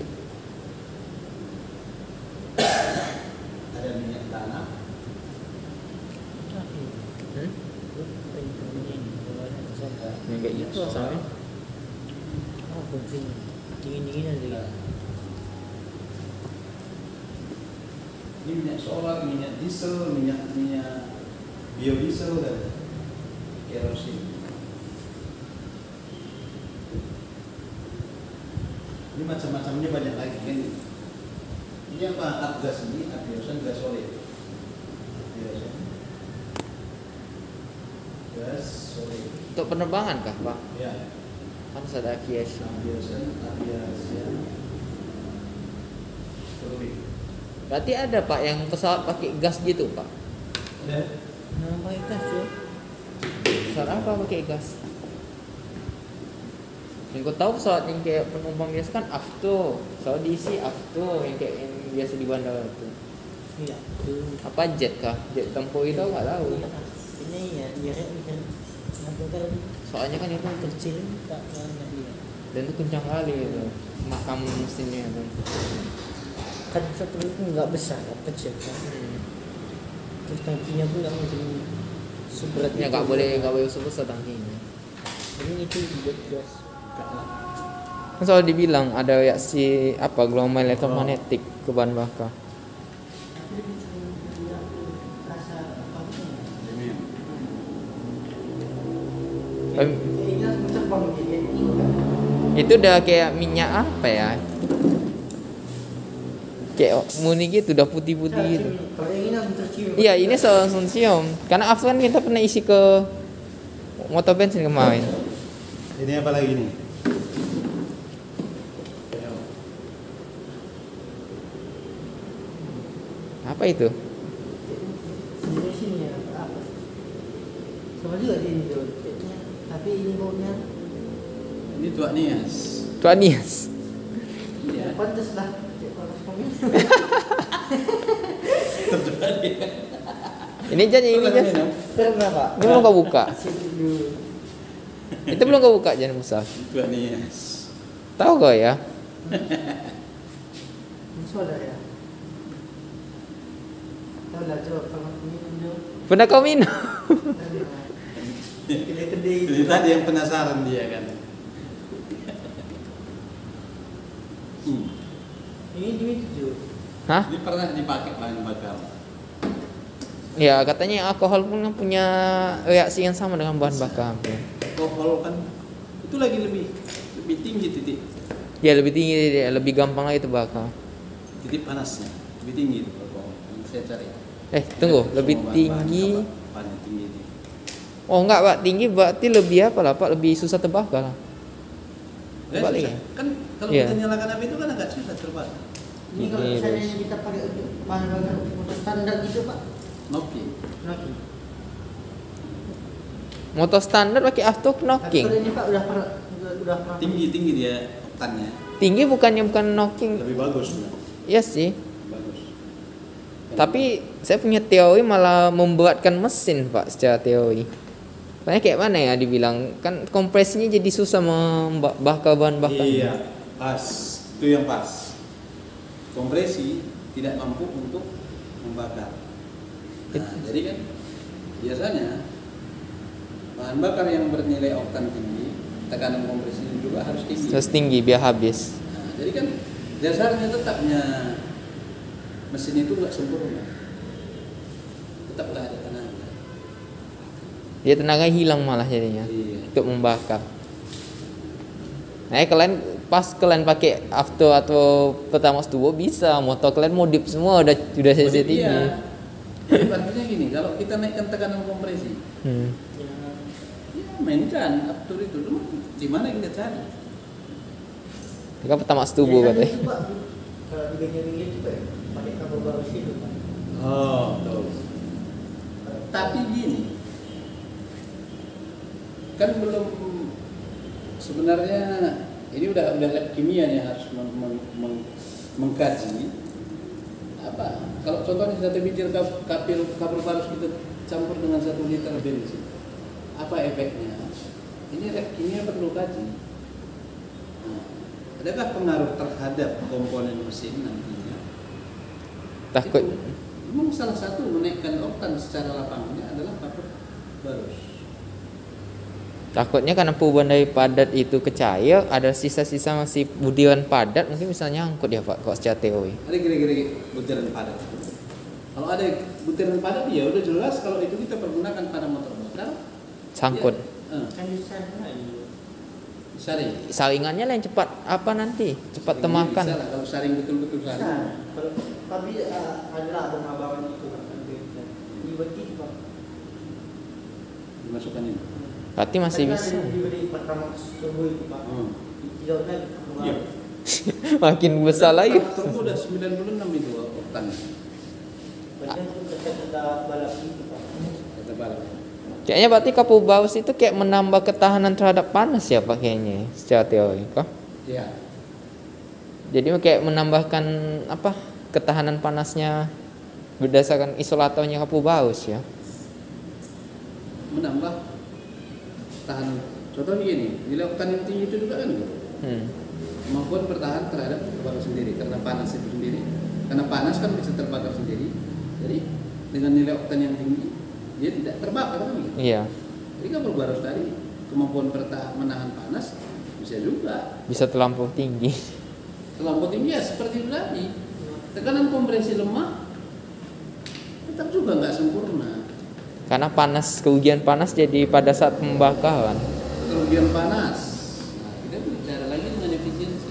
A: ada minyak tanah,
B: Yang kayak gitu asalnya.
C: Oh, bensin dingin-dinginan juga.
A: ini minyak solar, minyak diesel, minyak biodiesel dan kerosin. Ini macam-macamnya banyak lagi kan. Ini yang bahan gas ini aviation gasolin. gas solid.
B: Untuk penerbangan kah, Pak?
A: Ya.
B: Harus ada aviation.
A: Aviasi solid.
B: Berarti ada Pak yang pesawat pakai gas gitu Pak?
A: Ada.
C: Nah, pakai gas tuh.
B: Pesawat apa pakai gas? Yang kau tahu pesawat yang kayak penumpang biasa kan afto, pesawat diisi afto yang kayak yang biasa di bandara itu.
C: Iya. Tuh.
B: Apa jet kah? Jet tempur itu nggak tahu.
C: Iya. Ini ya direct kan. Nanti kan
B: Soalnya kan itu
C: kecil tak banyak dia.
B: dan itu kencang kali itu makam mesinnya itu.
C: Kan satu itu nggak besar, kecil kan. Terus tangkinya pula macam seberat
B: Ya
C: itu.
B: nggak boleh besar tangkinya.
C: Ini itu dibuat gas.
B: Kan soal dibilang ada reaksi apa gelombang elektromagnetik ke bahan bakar. Itu udah kayak minyak apa ya? Kayak murni gitu, udah putih-putih gitu.
C: Kalau yang ini langsung tercium.
B: Iya, ini langsung cium. Karena after kan kita pernah isi ke motor bensin kemarin.
A: Ini apa lagi nih?
B: Apa itu?
C: Di sini ya, apa? Sama juga di ini tuh. Tapi ini baunya
A: Ini tuak nias.
B: Tuan Nias.
A: Ya.
C: pantas lah. Panas kami.
A: Terjadi.
B: Ini Jan.
C: Pernah Pak?
B: Ini belum kau buka.
C: Dulu.
B: Itu belum kau buka Jan Musa.
A: Tuak nias.
B: Tahu kau ya?
C: Ini soda ya. Tahu lah coba kalau minum dulu.
B: Pernah kau minum?
C: Kedai-kedai itu.
A: Jadi tadi yang penasaran dia kan.
C: Ini duit tujuh.
B: Hah?
A: Ini pernah dipakai bahan bakar.
B: Ya katanya alkohol pun punya reaksi yang sama dengan bahan bakar.
A: Alkohol kan itu lagi lebih tinggi titik
B: Ya lebih tinggi, lebih gampang lagi terbakar.
A: panasnya, lebih tinggi itu alkohol. Yang saya cari.
B: Tunggu, lebih
A: Semua
B: tinggi.
A: bahan tinggi itu.
B: Oh enggak Pak, tinggi berarti lebih apa lah Pak? Lebih susah terbakar lah.
A: Ya,
B: Balik
A: susah.
B: ya?
A: Kan kalau
B: Iya.
A: kita nyalakan api itu kan agak susah terbakar.
C: Ini kalau
B: Ini
C: misalnya
B: terus.
C: kita pakai untuk bahan bakar untuk standar gitu Pak.
A: Noki.
C: Knocking.
B: Motor standar pakai after
C: Tapi
B: knocking.
C: kalau ini Pak udah pernah
A: Tinggi dia oktannya.
B: Tinggi bukan knocking.
A: Lebih bagus. Bro.
B: Iya sih.
A: Bagus.
B: Tapi saya punya teori malah memberatkan mesin Pak secara teori. Soalnya kayak mana ya dibilang kan kompresinya jadi susah membakar bahan bakar.
A: Iya, pas. Itu yang pas. Kompresi tidak mampu untuk membakar. Nah, jadi kan biasanya bahan bakar yang bernilai oktan tinggi, tekanan kompresinya juga harus tinggi.
B: Terus tinggi biar habis.
A: Nah, jadi kan dasarnya tetapnya mesin itu nggak sempurna. Tetaplah ada tenaga.
B: Dia tenaga hilang malah jadinya
A: Iya.
B: untuk membakar. Nah, kalian pas kalian pakai after atau Pertamax turbo bisa, motor kalian modif semua udah CC tinggi.
A: Iya. Jadi artinya gini, kalau kita naikkan tekanan kompresi, ya mainkan after itu, cuma di mana kita cari?
B: Kan Pertamax turbo katanya.
C: Kalau di pinggir-pinggir itu Pak, pakai kabel bagus itu Pak.
A: Oh, betul. Tapi gini, kan belum sebenarnya ini udah lab kimia nih harus mengkaji apa kalau contohnya 1 biji kabel parus kita campur dengan 1 liter bensin apa efeknya, ini lab kimia perlu kaji. Nah, adakah pengaruh terhadap komponen mesin nantinya?
B: Takut.
A: Itu memang salah satu menaikkan oktan secara lapangannya adalah kabel parus.
B: Takutnya karena perubahan dari padat itu ke cair, ada sisa-sisa masih butiran padat, mungkin bisa nyangkut ya Pak, kalau secara teori.
A: Ada kira-kira butiran padat. Kalau ada butiran padat ya udah jelas kalau itu kita pergunakan pada motor bakar.
B: Sangkut.
C: Kan di sana
A: Saring.
B: Saringannya lah yang cepat apa nanti? Cepat
A: Saring ini
B: temakan.
A: bisa lah, kalau saring betul-betul
C: bisa.
A: saring.
C: Kalau tapi adalah abang-abangan itu Pak. Ini berarti Pak.
A: dimasukkan ini.
B: Berarti masih bisa.
C: Diberi pertama turbo itu Pak. Tidak lagi.
A: Iya.
B: Makin besar lagi.
A: Turbo udah 96 itu oktan.
C: Padahal itu kata balap itu Pak.
A: Kata balap.
B: Kayaknya berarti kapur baus itu kayak menambah ketahanan terhadap panas ya Pak kayaknya secara teori kok.
A: Iya.
B: Jadi kayak menambahkan apa ketahanan panasnya berdasarkan isolatornya kapur baus ya.
A: Menambah tahan. Contohnya gini, nilai oktan yang tinggi itu juga kan gitu. Kemampuan bertahan terhadap baru sendiri karena panas itu sendiri. Karena panas kan bisa terbakar sendiri. Jadi dengan nilai oktan yang tinggi dia tidak terbakar kan gitu.
B: Iya.
A: Jadi kapur baru tadi kemampuan menahan panas bisa juga.
B: Bisa terlampau tinggi.
A: Terlampau tinggi ya seperti itu tadi. Tekanan kompresi lemah tetap juga nggak sempurna.
B: Karena panas, kerugian panas jadi pada saat pembakaran.
A: Kerugian panas. Nah, kita bicara lagi dengan efisiensi.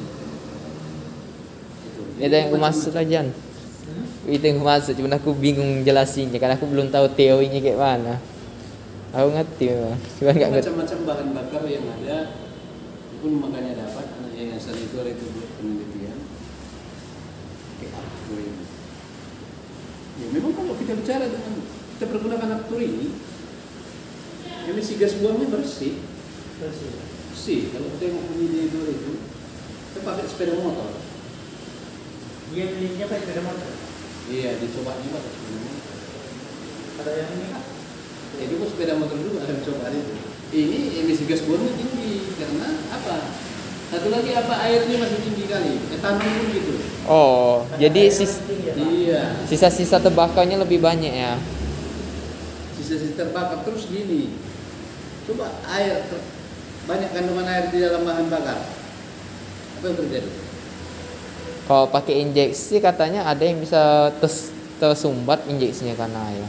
B: Itu yang aku maksud aja. Itu yang aku maksud, cuma aku bingung jelasinnya karena aku belum tahu teorinya kayak mana. Aku ngerti, cuma nggak ngerti.
A: Macam-macam bahan bakar yang ada, pun makanya dapat anak yayasan itu ada itu buat penelitian. Kayak Aptur ini. Ya memang kalau kita bicara dengan kita pergunakan Aptur ini, emisi gas buangnya bersih. Bersih. Kalau kita mau punya di itu, kita pakai sepeda motor.
C: Dia belinya pakai sepeda motor.
A: Iya, dicobanya pakai sepeda motor.
C: Ada yang ini Pak.
A: Jadi kok sepeda motor dulu ada coba itu. Ini emisi gas buangnya tinggi karena apa? Satu lagi apa airnya masih tinggi kali. Etanol pun gitu.
B: Oh, jadi
A: Iya.
B: sisa-sisa terbakarnya lebih banyak ya.
A: Sisa-sisa terbakar terus gini. Coba air banyak kandungan air di dalam bahan bakar. Apa yang terjadi?
B: Kalau pakai injeksi katanya ada yang bisa tersumbat injeksinya karena air.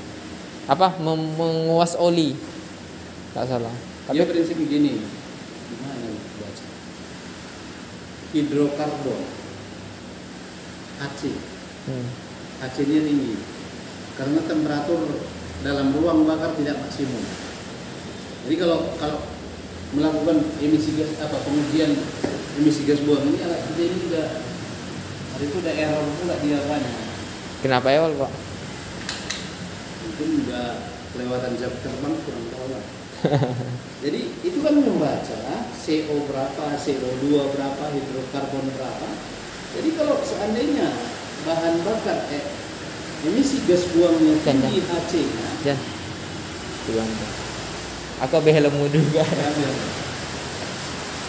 B: Apa menguas oli? Tak salah.
A: Dia prinsip begini. Gimana baca? Hidrokarbon. HC. HC-nya tinggi. Karena temperatur dalam ruang bakar tidak maksimum. Jadi kalau melakukan emisi gas pengujian emisi gas buang ini alat kita ini juga hari itu ada error pula di dalamnya.
B: Kenapa ya Pak?
A: Mungkin juga kelewatan jam terbang kurang tahu lah. Jadi itu kan membaca CO berapa, CO2 berapa, hidrokarbon berapa. Jadi kalau seandainya bahan bakar emisi gas buangnya tinggi HC-nya.
B: Jan. Buang. Aku ambil helmmu juga.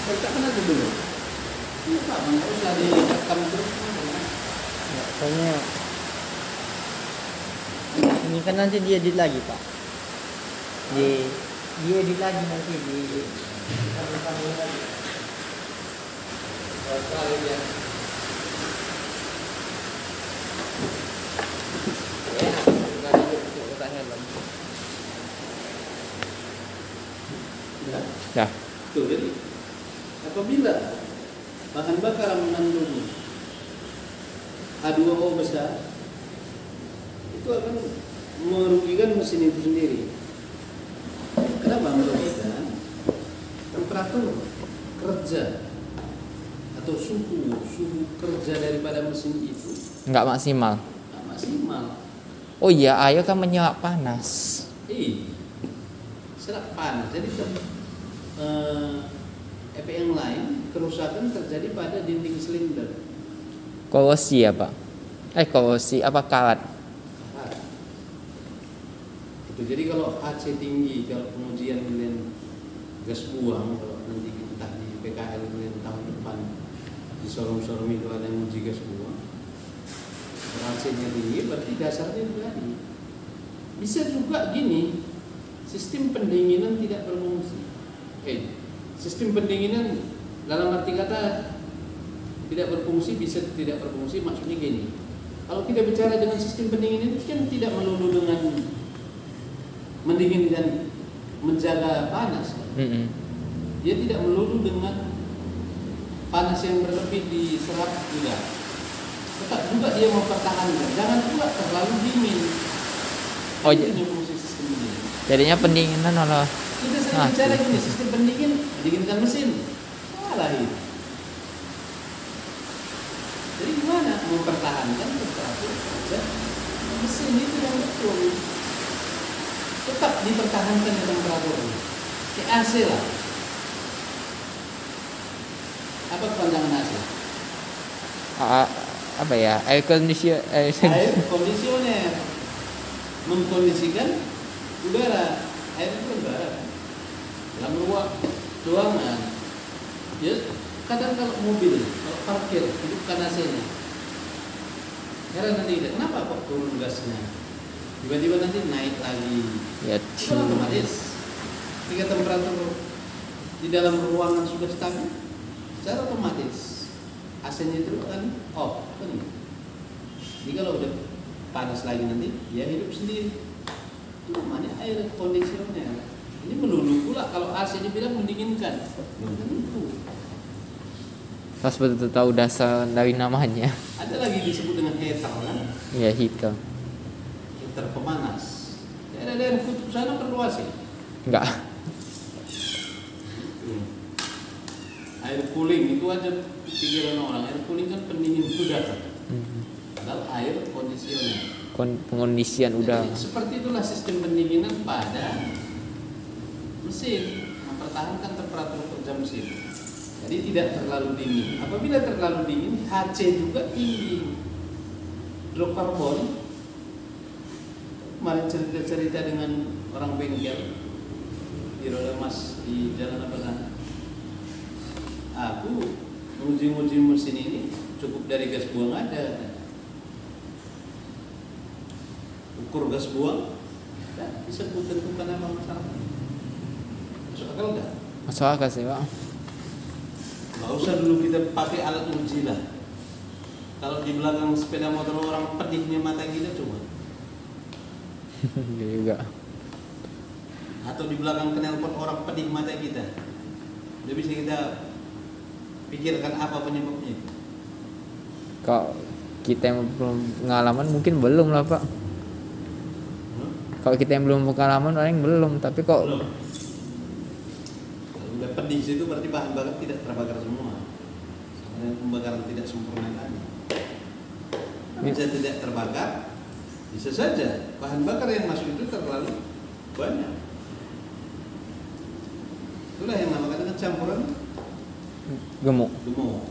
A: Letakkan aja dulu. Ini Pak, nggak usah direkam terus.
C: Ya, soalnya ini kan nanti dia edit lagi Pak. Dia edit lagi nanti di sambung lagi.
A: Sekali dia.
B: Ya.
A: Tuh, jadi apabila bahan bakar mengandung H2O besar, itu akan merugikan mesin itu sendiri. Kenapa merugikan? Temperatur kerja atau suhu kerja daripada mesin itu
B: Nggak maksimal.
A: nggak maksimal.
B: Oh iya, air kan menyerap panas.
A: Serap panas. Jadi efek yang lain, kerusakan terjadi pada dinding silinder.
B: Korosi ya Pak? Korosi apa karat?
A: Itu jadi kalau HC tinggi, kalau pengujian dengan gas buang, kalau nanti entah di PKL kemudian tahun depan di showroom itu ada yang uji gas buang, HC-nya tinggi berarti dasarnya jadi. Bisa juga gini, sistem pendinginan tidak berfungsi. Sistem pendinginan dalam arti kata tidak berfungsi, bisa tidak berfungsi, maksudnya gini. Kalau kita bicara dengan sistem pendinginan itu kan tidak melulu dengan mendinginkan, menjaga panas. Dia tidak melulu dengan panas yang berlebih diserap juga. Tetap juga dia mempertahankan. Jangan pula terlalu dingin.
B: Oh,
A: ini fungsi sistem ini.
B: jadinya pendinginan malah Ah,
A: bicara gini, sistem pendinginkan mesin. Salah itu. Jadi gimana mempertahankan temperatur kerja mesin itu yang betul. Tetap dipertahankan dengan temperaturnya. Kayak AC lah. Apa kepanjangan AC?
B: Apa ya? Air conditioner.
A: Air kondisioner mengkondisikan udara. Air itu udara kan? Dalam ruangan. Ya, kadang kalau mobil, kalau parkir, hidupkan AC-nya. Heran nanti tidak, kenapa kok turun gasnya? Tiba-tiba nanti naik lagi.
B: Ya,
A: Itu otomatis. Ketika temperatur di dalam ruangan sudah stabil, secara otomatis AC-nya itu akan off. Kan? Jadi kalau udah panas lagi nanti, dia hidup sendiri. Itu namanya air kondisioner. Ini melulu pula kalau AC dibilang mendinginkan. Belum tentu.
B: Pas betul tahu dasar dari namanya.
A: Ada lagi disebut dengan heater kan?
B: Ya, heater.
A: Heater pemanas. Daerah-daerah kutub sana perlu AC.
B: Enggak.
A: Air cooling itu aja pikiran orang. Air cooling kan pendingin udara. Padahal air kondisioner.
B: Pengondisian udara.
A: Jadi, seperti itulah sistem pendinginan pada mesin, mempertahankan temperatur kerja mesin. Jadi tidak terlalu dingin. Apabila terlalu dingin, HC juga tinggi. Hidrokarbon. Kemarin cerita-cerita dengan orang bengkel di Roda Mas di Jalan apa sana. Aku menguji mesin ini cukup dari gas buang ada. Ukur gas buang, dan bisa tentukan apa masalahnya. Masuk akal nggak?
B: Masuk akal sih, Pak.
A: Nggak usah dulu kita pakai alat uji lah. Kalau di belakang sepeda motor orang pedihnya mata kita coba.
B: Juga.
A: Atau di belakang penelpon orang pedih mata kita. Udah bisa kita pikirkan apa penyebabnya.
B: Kalau kita yang belum pengalaman mungkin belum lah, Pak. Kalau kita yang belum pengalaman orang belum, tapi kok
A: Belum. Kalau udah pedih itu berarti bahan bakar tidak terbakar semua. Ada pembakaran tidak sempurna tadi. Bisa tidak terbakar, bisa saja bahan bakar yang masuk itu terlalu banyak. Itulah yang namakan dengan campuran
B: gemuk.
A: gemuk.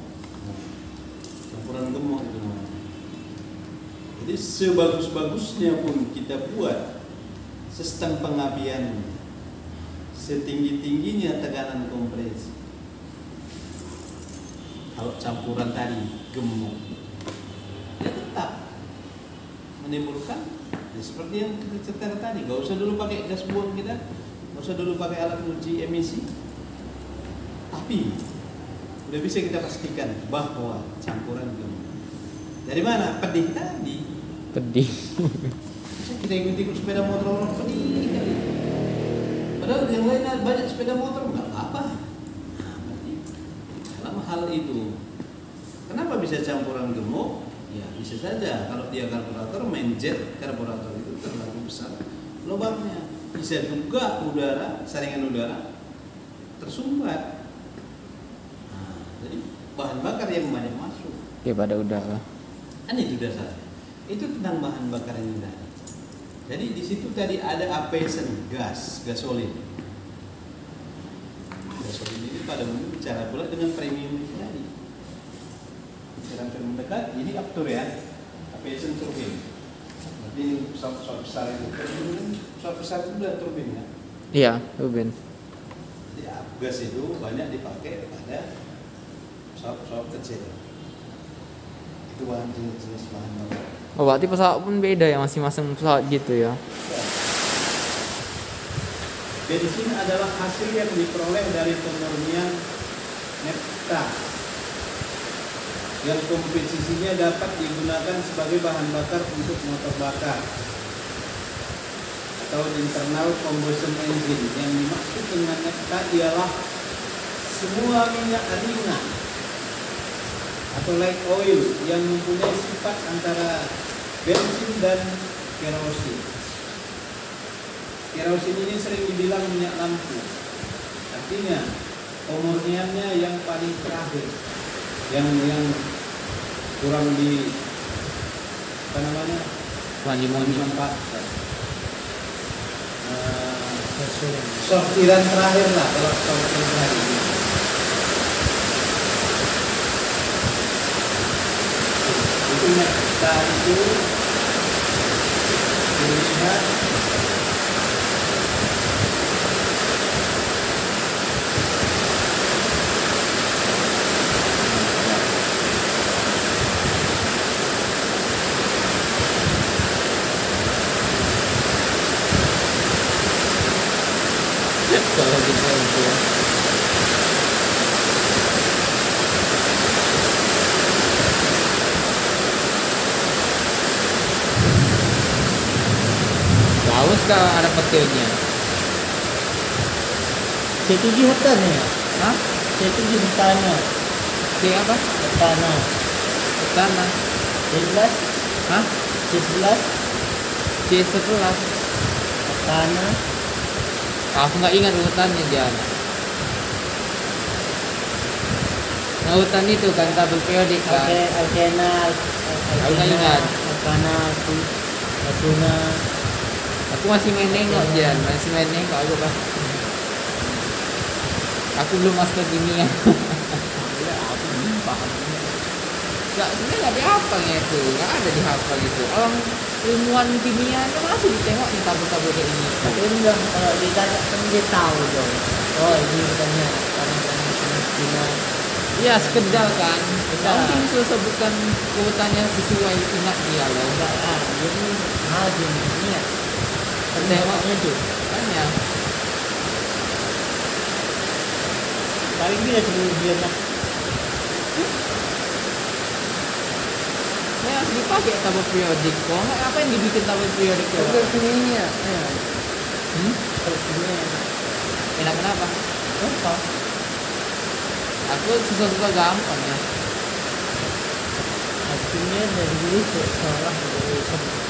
A: Campuran gemuk itu namanya. Jadi sebagus-bagusnya pun kita buat sistem pengapian, setinggi-tingginya tekanan kompresi, kalau campuran tadi gemuk, ya tetap menimbulkan ya seperti yang kita ceritakan tadi. Gak usah dulu pakai gas buang kita, gak usah dulu pakai alat uji emisi, tapi udah bisa kita pastikan bahwa campuran gemuk. Dari mana? Pedih tadi.
B: Pedih.
A: Kita ikut sepeda motor orang pedih kali. Padahal yang lain banyak sepeda motor nggak apa-apa. Nah, berarti dalam hal itu, kenapa bisa campuran gemuk? Ya bisa saja kalau dia karburator main jet karburator itu terlalu besar lubangnya. Bisa juga udara, saringan udara tersumbat. Nah, jadi bahan bakar yang banyak masuk.
B: Ya pada udara.
A: Kan itu dasarnya. Itu tentang bahan bakar yang tadi. Jadi di situ tadi ada apesen gasolin. Gasolin ini pada umumnya bicara pula dengan premium tadi. Bicara mendekat, ini aktor ya, apesen turbin. Berarti ini pesawat besar itu. Pesawat besar itu udah turbin ya.
B: Iya, turbin.
A: Jadi gas itu banyak dipakai pada pesawat-pesawat kecil. Itu bahan jenis bahan bakar.
B: Oh, berarti pesawat pun beda ya, masing-masing pesawat gitu ya.
A: Bensin adalah hasil yang diperoleh dari pemurnian naphtha yang komposisinya dapat digunakan sebagai bahan bakar untuk motor bakar atau internal combustion engine. Yang dimaksud dengan naphtha ialah semua minyak ringan atau light oil yang mempunyai sifat antara bensin dan kerosin. Kerosin ini sering dibilang minyak lampu. Artinya pemurniannya yang paling terakhir, yang kurang di apa namanya,
B: Kurang
A: dimanfaatkan. Sortiran terakhir lah, kalau sortiran terakhir. Itu nekta itu dilihat
B: kalau gitu itu. Bagus kah ada petilnya?
C: C7 hektarnya ya?
B: Hah?
C: C7 hektarnya.
B: C apa?
C: Hektarnya.
B: Tanah.
C: C11.
B: Hah?
C: C11.
B: C11.
C: Hektarnya.
B: Aku nggak ingat urutannya Jan. Nah, urutan itu kan tabel periodik kan.
C: Alkena.
B: Aku nggak ingat.
C: Alkena. Alkena.
B: Aku masih main nengok Jan, masih main nengok aku kan. Aku belum masuk ke kimia.
C: Ya, aku belum paham.
B: Nggak, sebenarnya nggak dihafalnya itu, nggak ada dihafal itu. Orang ilmuwan kimia itu masih ditengok nih tabel-tabel kayak ini.
C: Tapi enggak, kalau ditanya kan dia tahu dong. Oh ini katanya karena Cina.
B: Iya sekedar kan.
C: Sekedar.
B: Mungkin sebutkan urutannya sesuai ingat dia loh.
C: Enggak ah, jadi hajin ini ya.
B: Tengoknya tuh, banyak.
C: Paling dia sebelum dia nak.
B: Saya harus dipakai tabel periodik. Kok nggak apa yang dibikin tabel periodik ya?
C: Kalau sini ya.
B: Hmm?
C: Kalau sini ya.
B: Enak kenapa?
C: Apa?
B: Aku susah-susah gampang ya.
C: Artinya dari dulu seolah dari sebelum.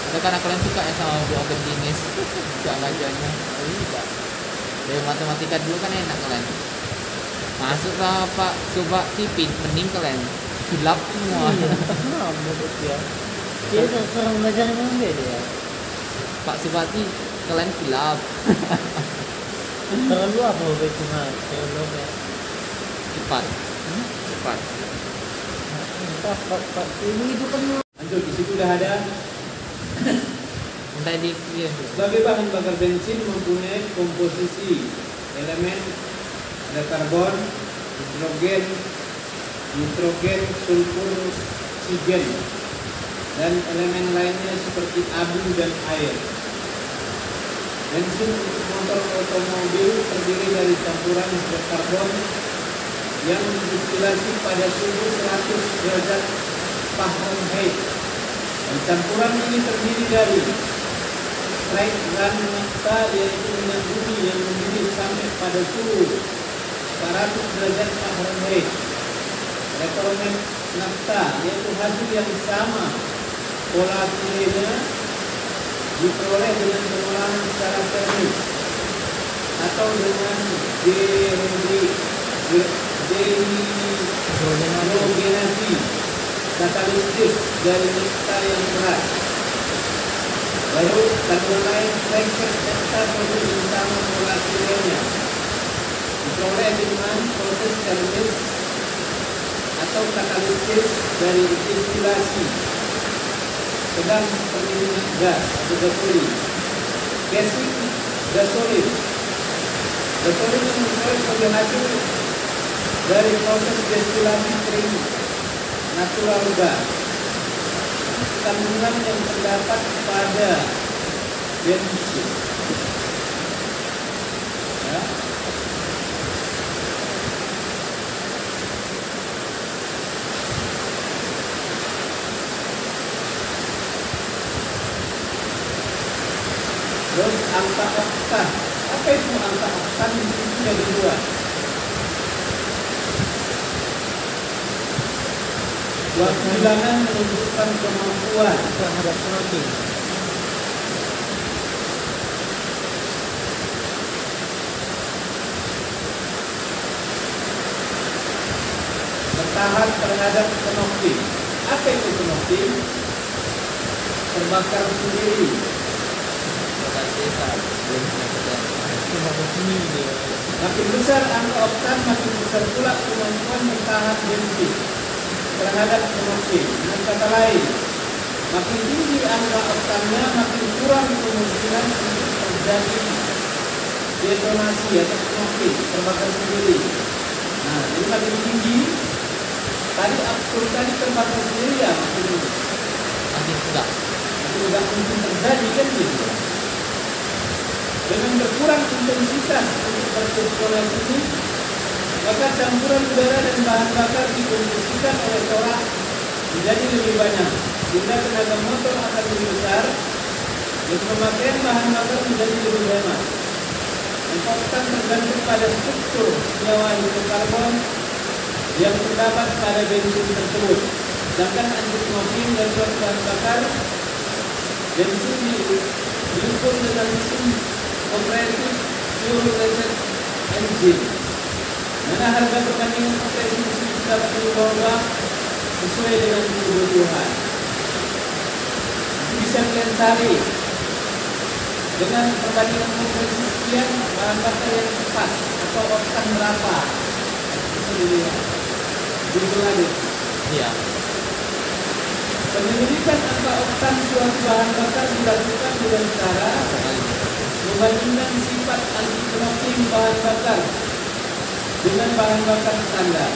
B: Atau karena kalian suka ya sama Bu Agentinis gak ngajarnya.
C: Oh iya.
B: Dari matematika dulu kan enak kalian. Masuk sama Pak Coba Tipin, mending kalian hilap semua.
C: Iya. Nah, menurut dia. Dia seorang belajar yang beda ya.
B: Pak Subati kalian hilap.
C: Terlalu apa Tuhan? Terlalu apa?
B: Cepat. Cepat.
C: Entah Pak ini itu kan
A: lanjut, di situ udah ada.
B: Entah di iya.
A: Sebagai bahan bakar bensin mempunyai komposisi elemen ada karbon, hidrogen, nitrogen, sulfur, oksigen, dan elemen lainnya seperti abu dan air. Bensin untuk motor otomobil terdiri dari campuran karbon yang didistilasi pada suhu 100 derajat Fahrenheit. Dan campuran ini terdiri dari straight dan naphtha, yaitu minyak bumi yang mendidih sampai pada suhu 100 derajat Fahrenheit. Retromet naphtha, yaitu hasil yang sama volatilnya diperoleh dengan pengolahan secara termik atau dengan dehidrogenasi katalistis dari naphtha yang berat. Lalu kandungan lain lengket naphtha produk yang sama volatilnya diperoleh dengan proses termis atau katalistis dari distilasi. Sedang seperti minyak gas atau gasolin. Gassing gasolin. Gasolin yang diperoleh sebagai hasil dari proses destilasi kering natural gas. Kandungan yang terdapat pada bensin. Ya. Terus angka oktan. Apa itu angka oktan? Itu yang kedua. Suatu bilangan menunjukkan kemampuan
C: terhadap protein.
A: bertahan terhadap penokting. Apa itu penokting? Terbakar sendiri.
C: Cuma begini dia.
A: Makin besar angka oktan, makin besar pula kemampuan bertahan bensin terhadap penokting. Dengan kata lain, makin tinggi angka oktannya, makin kurang kemungkinan untuk terjadi detonasi atau penokting, terbakar sendiri. Nah, jadi makin tinggi, tadi terbakar sendiri ya, makin tidak mungkin terjadi kan gitu. Dengan berkurang intensitas untuk persirkulasi ini, maka campuran udara dan bahan bakar dikompresikan oleh torak menjadi lebih banyak, sehingga tenaga motor akan lebih besar dan pemakaian bahan bakar menjadi lebih hemat. Oktan tergantung pada struktur senyawa hidrokarbon yang terdapat pada bensin tersebut. Sedangkan anti-smoking dan suatu bahan bakar, bensin diukur dengan mesin kompresif fluorescent engine. Mana harga perbandingan kompresi mesin dapat diubah sesuai dengan kebutuhan. Bisa kalian cari dengan perbandingan kompresi sekian, bahan bakar yang tepat atau oktan berapa. Bisa dilihat. Begitu lagi.
B: Iya.
A: Penyelidikan angka oktan suatu bahan bakar dilakukan dengan cara membandingkan sifat anti-knocking bahan bakar dengan bahan bakar standar.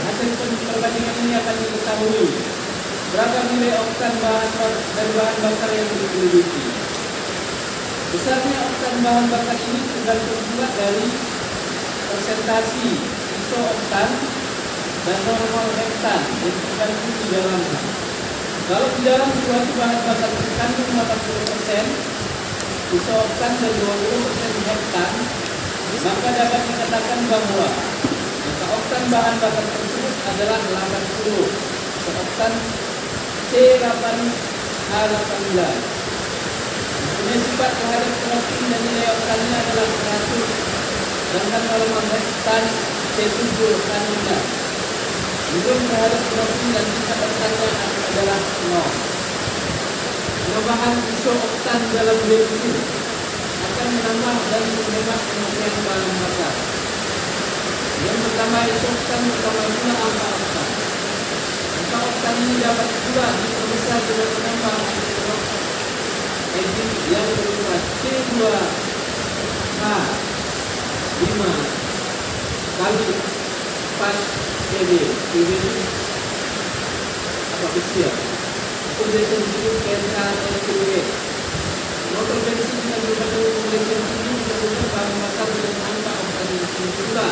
A: Hasil perbandingan ini akan diketahui berapa nilai oktan dari bahan bakar yang dimiliki. Besarnya oktan bahan bakar ini tergantung pula dari persentasi iso-oktan dan normal hektan yang tergantung di dalamnya. Kalau di dalam suatu bahan bakar terkandung 80% iso-oktan dan 20% hektan, maka dapat dikatakan bahwa maka oktan bahan bakar tersebut adalah 80, seoktan C8H18. Punya sifat terhadap knocking dan nilai oktannya adalah 100, sedangkan normal hektan C7H16. Belum terhadap knocking dan tingkat oktannya adalah 0. Penambahan iso-oktan dalam bensin akan menambah dan menghemat pemakaian bahan bakar. Yang pertama, iso-oktan pertama pula angka oktan. Angka oktan ini dapat pula diperbesar dengan menambah engine yang berupa C2H5 kali 4 kW. kW ini apa kecil? Itu biasa disebut PSA atau kW. Motor bensin yang berbagai bensin ini menggunakan bahan bakar dengan angka oktan yang tinggi pula.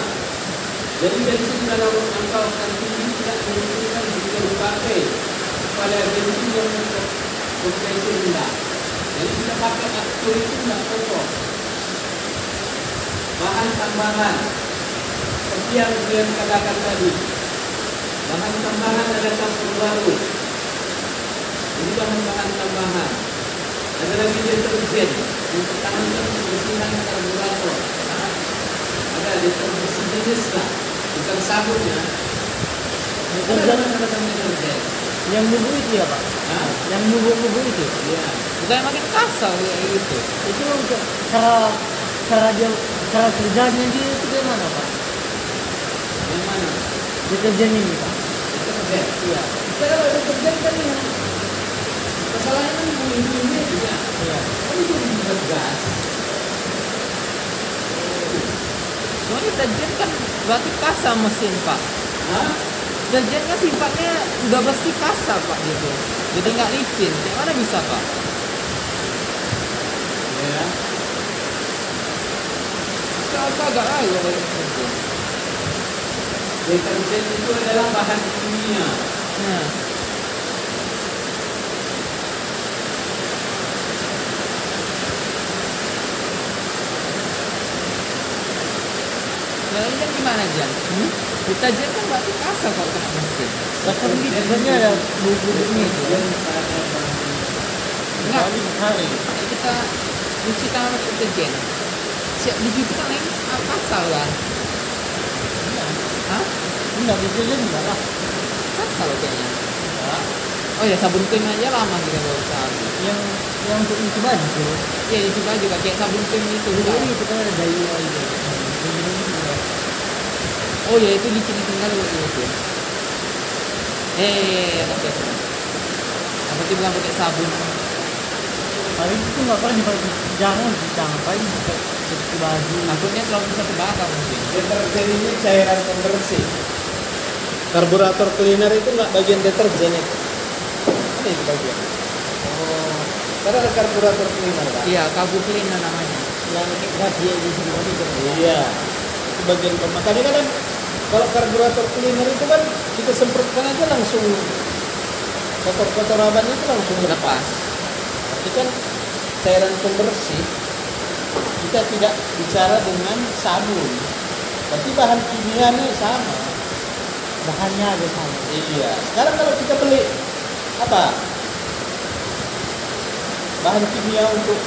A: Jadi bensin dalam angka oktan tinggi tidak memungkinkan jika dipakai pada bensin yang kompresi rendah. Jadi kita pakai aktur itu tidak cocok. Bahan tambahan seperti yang kalian katakan tadi, bahan tambahan ada campur baru. Ini bahan-bahan tambahan. Ada lagi deterjen yang pertahankan kebersihan karburator. Ada deterjen jenis lah, bukan sabunnya. Ada macam-macam deterjen.
C: Yang bubuk itu ya Pak?
A: Nah,
C: Yang bubuk-bubuk itu?
A: iya.
B: Bukan makin kasar kayak gitu.
C: Itu cara kerjanya dia itu gimana Pak?
A: Yang mana?
C: Deterjen ini Pak?
A: Deterjen.
C: Iya.
A: Kalau deterjen kan yang masalahnya kan bunyi-bunyi ya.
C: Iya.
A: Kan itu buat gas.
B: Soalnya deterjen kan berarti kasar mesin Pak.
A: Hah?
B: Deterjen kan sifatnya udah pasti kasar Pak gitu. Jadi nggak licin. Kayak mana bisa Pak?
A: Ya.
B: Saya agak ragu kalau deterjen.
A: Deterjen itu adalah bahan kimia.
B: Nah, lalu kan gimana Jan? Deterjen kan berarti kasar kalau kena mesin.
C: Tapi sebenarnya ada bubuk-bubuknya itu.
A: Dan pada bahan
B: Enggak.
C: Hari.
B: Kayak kita cuci tangan pakai deterjen. Siap dicuci kan ini kasar kan?
C: Iya.
B: Hah?
C: Enggak deterjen enggak lah.
B: Sasa loh kayaknya.
A: Nah,
B: Oh ya sabun krim aja lama kita baru habis.
C: Yang untuk cuci baju.
B: Iya itu juga kayak sabun krim itu
C: Jadi
B: bukan?
C: itu kan ada daya aja.
B: Oh ya itu licin-licin kali itu. Oke. Yang penting bukan pakai sabun.
C: Paling itu nggak pernah dipakai, jangan paling pakai cuci baju.
B: Takutnya terlalu bisa terbakar mungkin.
A: deterjen ini cairan pembersih. Karburator cleaner itu nggak bagian deterjen itu. Ini itu bagian.
B: Oh.
A: Karena ada karburator cleaner kan?
B: Iya, kabu cleaner namanya.
C: Yang kayak gaji di sini itu.
A: Iya. Itu bagian makanya kan kalau karburator cleaner itu kan kita semprotkan aja langsung kotor-kotor aban itu langsung lepas. Tapi kan cairan pembersih kita tidak bicara dengan sabun. Tapi bahan kimianya sama.
C: Bahannya ada sama.
A: Iya. Sekarang kalau kita beli apa? Bahan kimia untuk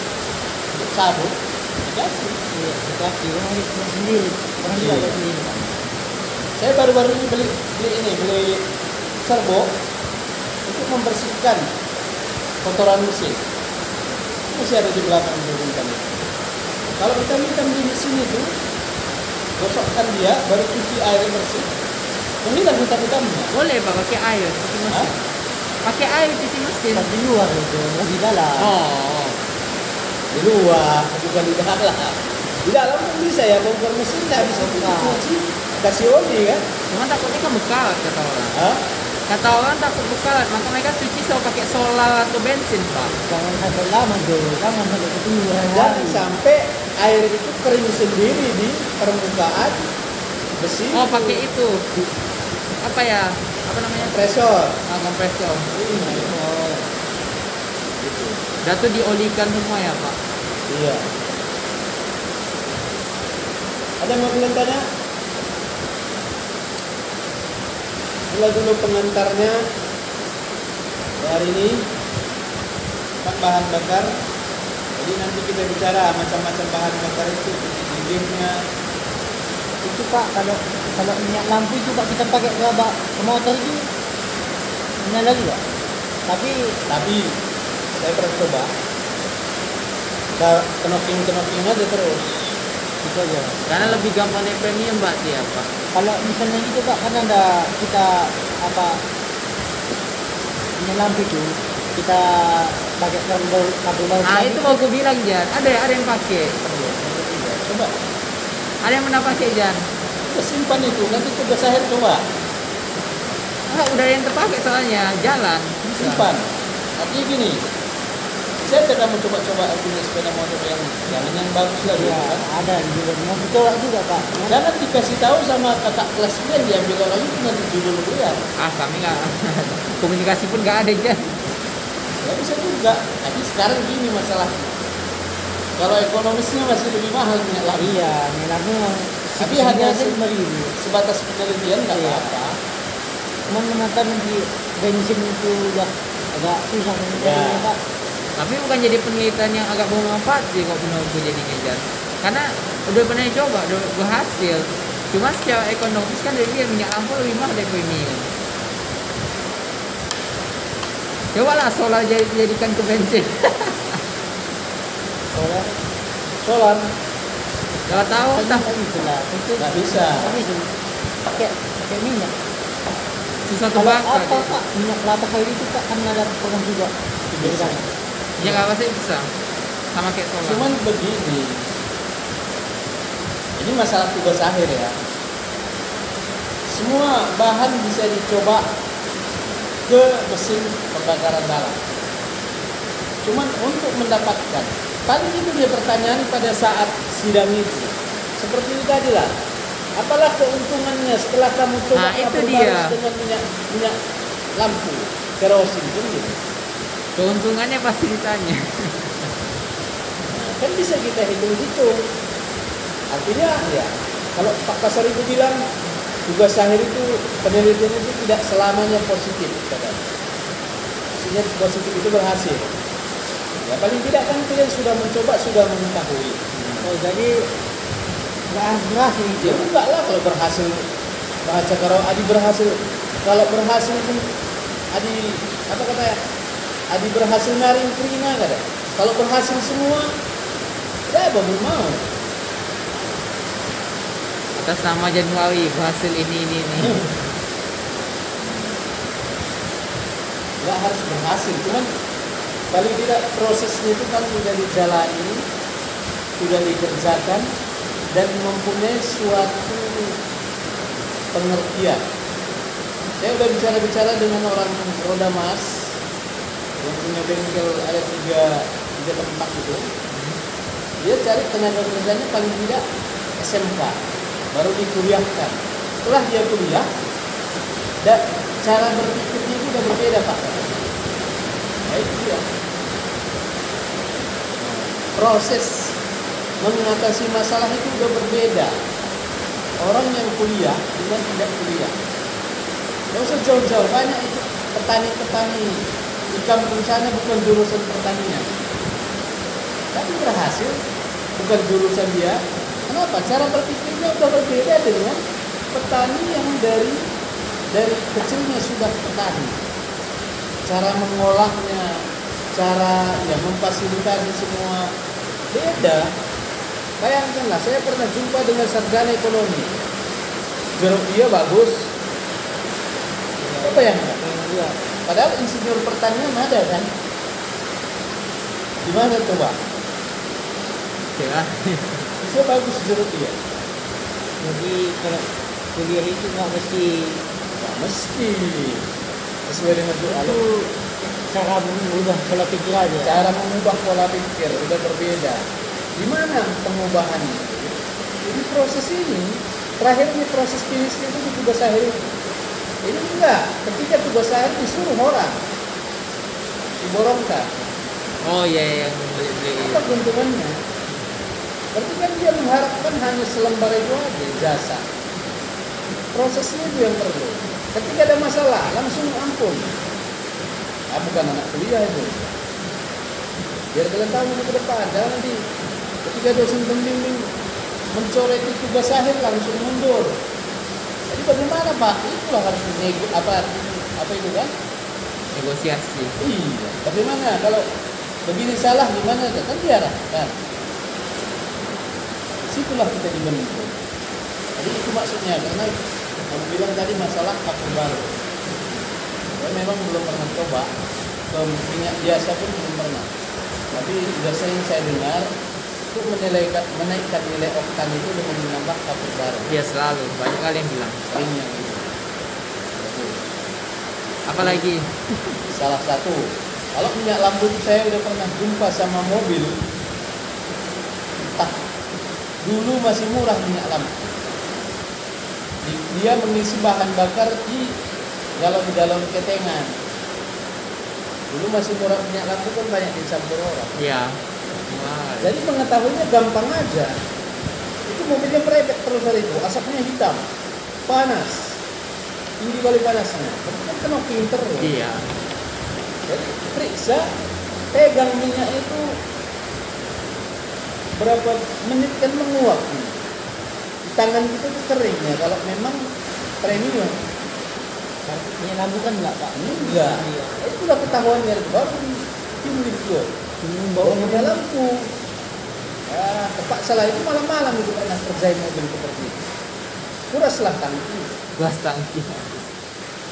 A: sabun, dikasih.
C: Iya, dikasih orang itu sendiri. Orang
A: Iya.
C: tidak sendiri.
A: Saya baru-baru ini beli serbo untuk membersihkan kotoran mesin. Masih ada di belakang kan. Kalau kita hitam di mesin itu, gosokkan dia, baru cuci air bersih, menghilang hitam-hitamnya.
B: Boleh Pak pakai air cuci mesin.
A: Hah?
B: Pakai air cuci mesin.
C: Pas di luar itu, nggak di dalam.
B: Oh.
A: Di luar, bukan di dalam. Di dalam kan bisa ya, bongkar mesin nggak bisa dicuci, kasih oli kan?
B: Cuma takutnya kan bekalat kata orang.
A: Hah?
B: Kata orang takut bekalat, maka mereka cuci selalu pakai solar atau bensin Pak.
C: Jangan sampai lama dulu, jangan sampai ketinggalan.
A: Jangan sampai air itu kering sendiri di permukaan besi.
B: Oh pakai itu. Apa ya? Apa namanya?
A: Kompresor.
B: Kompresor.
C: Oh,
A: Gitu.
B: Dan tuh diolikan semua ya Pak.
A: Iya. Ada yang mau kalian tanya? Itulah dulu pengantarnya hari ini tentang bahan bakar. Jadi nanti kita bicara macam-macam bahan bakar itu, giginya.
C: itu Pak, kalau minyak lampu itu Pak kita pakai ke motor itu nyala lagi Pak.
A: Tapi saya pernah coba. Kita kenoking aja terus.
C: Itu aja.
B: Karena lebih gampang naik premium Pak dia Pak.
C: Kalau misalnya gitu Pak, kan ada kita apa minyak lampu itu kita pakai kabel
B: Ah itu mau gue bilang Jan, ada yang pakai.
A: Coba.
B: Ada yang pernah pakai Jan.
A: Kita simpan itu, nanti tugas akhir coba.
B: Udah ada yang terpakai soalnya jalan. Bisa.
A: Simpan. Artinya gini, saya tidak mau coba-coba punya sepeda motor yang bagus lah gitu
C: Ya,
A: kan.
C: ada juga mau ditolak juga Pak.
A: Jangan dikasih tahu sama kakak kelas kalian diambil orang itu nanti judul liar.
B: Kami nggak komunikasi pun nggak ada Jan.
A: Ya bisa juga. Tapi sekarang gini masalahnya. Kalau ekonomisnya masih lebih mahal minyak lampu.
C: Iya, minyak lampu memang
A: Tapi hanya
C: aja 5.000.
A: sebatas penelitian nggak
C: Iya.
A: apa-apa.
C: Cuman menata nanti bensin itu udah agak susah
A: Ya.
C: menjadinya Pak.
B: Tapi bukan jadi penelitian yang agak bermanfaat sih kalau menurutku jadinya Jan. Karena udah pernah coba, udah berhasil. Cuma secara ekonomis kan dia minyak lampu lebih mahal dari premium. Coba lah solar jadikan ke bensin.
A: Solar
B: Kalau tahu entah
C: Tak bisa lah. Itu
A: nggak bisa.
C: tak bisa. Pakai minyak.
B: susah
C: Kalau
B: terbakar.
C: apa Pak, minyak kelapa sawit itu Pak kan ada program juga.
A: Bisa.
B: Ya nggak pasti bisa. Sama kayak solar.
A: Cuman begini, ini masalah tugas akhir ya. Semua bahan bisa dicoba ke mesin pembakaran dalam. Cuman untuk mendapatkan, paling itu dia pertanyaan pada saat sidang itu. Seperti itu tadi lah. Apalah keuntungannya setelah kamu coba
B: Nah, itu
A: berbaris
B: dia.
A: dengan minyak lampu kerosin kan gitu.
B: Keuntungannya pasti ditanya.
A: Nah, kan bisa kita hitung-hitung. Artinya ya, kalau Pak Pasar itu bilang tugas akhir itu penelitian itu tidak selamanya positif, katanya. Maksudnya positif itu berhasil. Ya paling tidak kan kalian sudah mencoba, sudah mengetahui.
C: Oh jadi nggak berhasil itu.
A: Ya enggak lah kalau berhasil Baca kalau Adi berhasil, kalau berhasil pun Adi apa katanya? Adi berhasil naring Prina kada. Kalau berhasil semua, ya belum mau.
B: Atas nama Januari berhasil ini.
A: Nggak harus berhasil, cuman paling tidak prosesnya itu kan sudah dijalani, sudah dikerjakan dan mempunyai suatu pengertian. Saya udah bicara dengan orang roda mas yang punya bengkel ada tiga tempat itu. Dia cari tenaga kerjanya paling tidak SMK, baru dikuliahkan. Setelah dia kuliah, cara berpikirnya itu udah berbeda Pak. Nah itu dia. Proses mengatasi masalah itu udah berbeda. Orang yang kuliah dengan tidak kuliah. Gak usah jauh-jauh, banyak itu petani-petani di kampung sana bukan jurusan pertanian, tapi berhasil, bukan jurusan dia. Kenapa? Cara berpikirnya udah berbeda dengan petani yang dari kecilnya sudah petani. Cara mengolahnya, cara memfasilitasi semua beda. Bayangkanlah, saya pernah jumpa dengan sarjana ekonomi, jeruk dia bagus. Apa yang padahal insinyur pertanian ada kan? Gimana coba?
B: Ya.
A: Bisa bagus jeruk dia.
C: Jadi kalau kuliah itu nggak mesti
A: sesuai dengan
C: itu
A: itu.
C: cara mengubah pola pikir aja.
A: Cara mengubah pola pikir udah berbeda. Gimana pengubahannya? Jadi proses ini terakhirnya proses finishnya itu di tugas akhir. Ini enggak. Ketika tugas akhir disuruh orang diborongkan.
B: Oh iya yang beli.
A: Apa keuntungannya? Berarti kan dia mengharapkan hanya selembar itu aja jasa. Prosesnya itu yang perlu. Ketika ada masalah langsung ampun. Bukan anak kuliah itu. Biar kalian tahu ke depan. Jangan nanti ketika dosen pembimbing mencoret tugas akhir langsung mundur. Jadi bagaimana Pak? Itulah harus apa itu kan?
B: Negosiasi.
A: Iya. Bagaimana kalau begini salah gimana? Kan diarahkan. Situlah kita dibentuk. Jadi itu maksudnya karena kamu bilang tadi masalah kapur baru. Saya memang belum pernah coba ke minyak biasa pun belum pernah. Tapi sudah sering saya dengar itu menaikkan nilai oktan itu dengan menambah kapur baru.
B: Iya selalu banyak kali yang bilang.
A: Sering yang itu.
B: Apalagi
A: Salah satu, kalau minyak lampu itu saya udah pernah jumpa sama mobil. Entah, dulu masih murah minyak lampu. Dia mengisi bahan bakar di galon-galon ketengan. Dulu masih murah minyak lampu kan banyak dicampur orang.
B: iya. Wah.
A: Jadi mengetahuinya gampang aja. Itu mobilnya merepet terus hari itu, asapnya hitam, panas, tinggi kali panasnya. Tapi kan kena pinter loh.
B: Iya.
A: Jadi periksa, pegang minyak itu berapa menit kan menguap. Di tangan kita tuh keringnya kalau memang premium.
C: Minyak lampu kan enggak Pak?
A: Enggak.
C: Iya.
A: Itu udah ketahuannya baru di video. Bawa minyak lampu. Ya, terpaksa lah itu malam-malam itu pernah kerjain mobil seperti itu. Kuraslah tangki,
B: Gas tangki.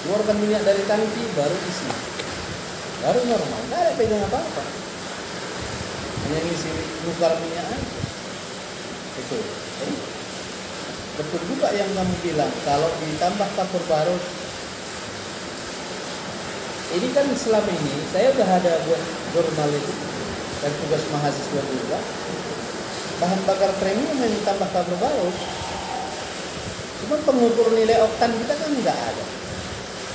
A: keluarkan minyak dari tangki baru isi. Baru normal, nggak ada pegang apa-apa. Hanya ngisi nukar minyak aja. Itu. Jadi, betul juga yang kamu bilang kalau ditambah kapur baru. Ini kan selama ini saya udah ada buat jurnal itu dan tugas mahasiswa juga. Bahan bakar premium yang ditambah kapur baru. Cuma pengukur nilai oktan kita kan nggak ada.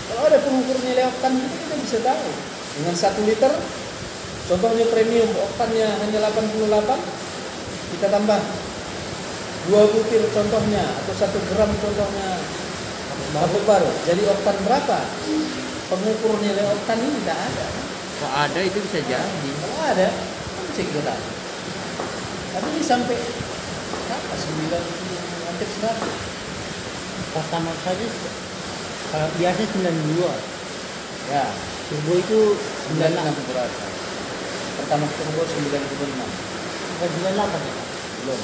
A: Kalau ada pengukur nilai oktan kita bisa tahu. Dengan 1 liter, contohnya premium, oktannya hanya 88, kita tambah 2 butir contohnya, atau 1 gram contohnya kapur baru. Jadi oktan berapa? Pengukur nilai oktan ini tidak ada.
B: Kalau ada itu bisa jadi.
A: Kalau ada, kan bisa kita tahu. Tapi ini sampai berapa? 9, hampir 100.
C: pertama saja kalau biasa 92,
A: Ya,
C: turbo itu 96,
A: 96 berapa? Pertama turbo 96.
C: bukan 98 ya.
A: Belum.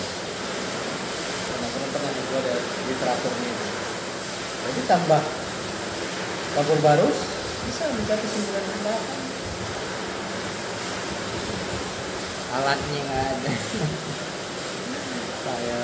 A: Karena pernah itu ada literaturnya. Jadi tambah kapur barus bisa mencapai 98.
B: Alatnya nggak ada. Saya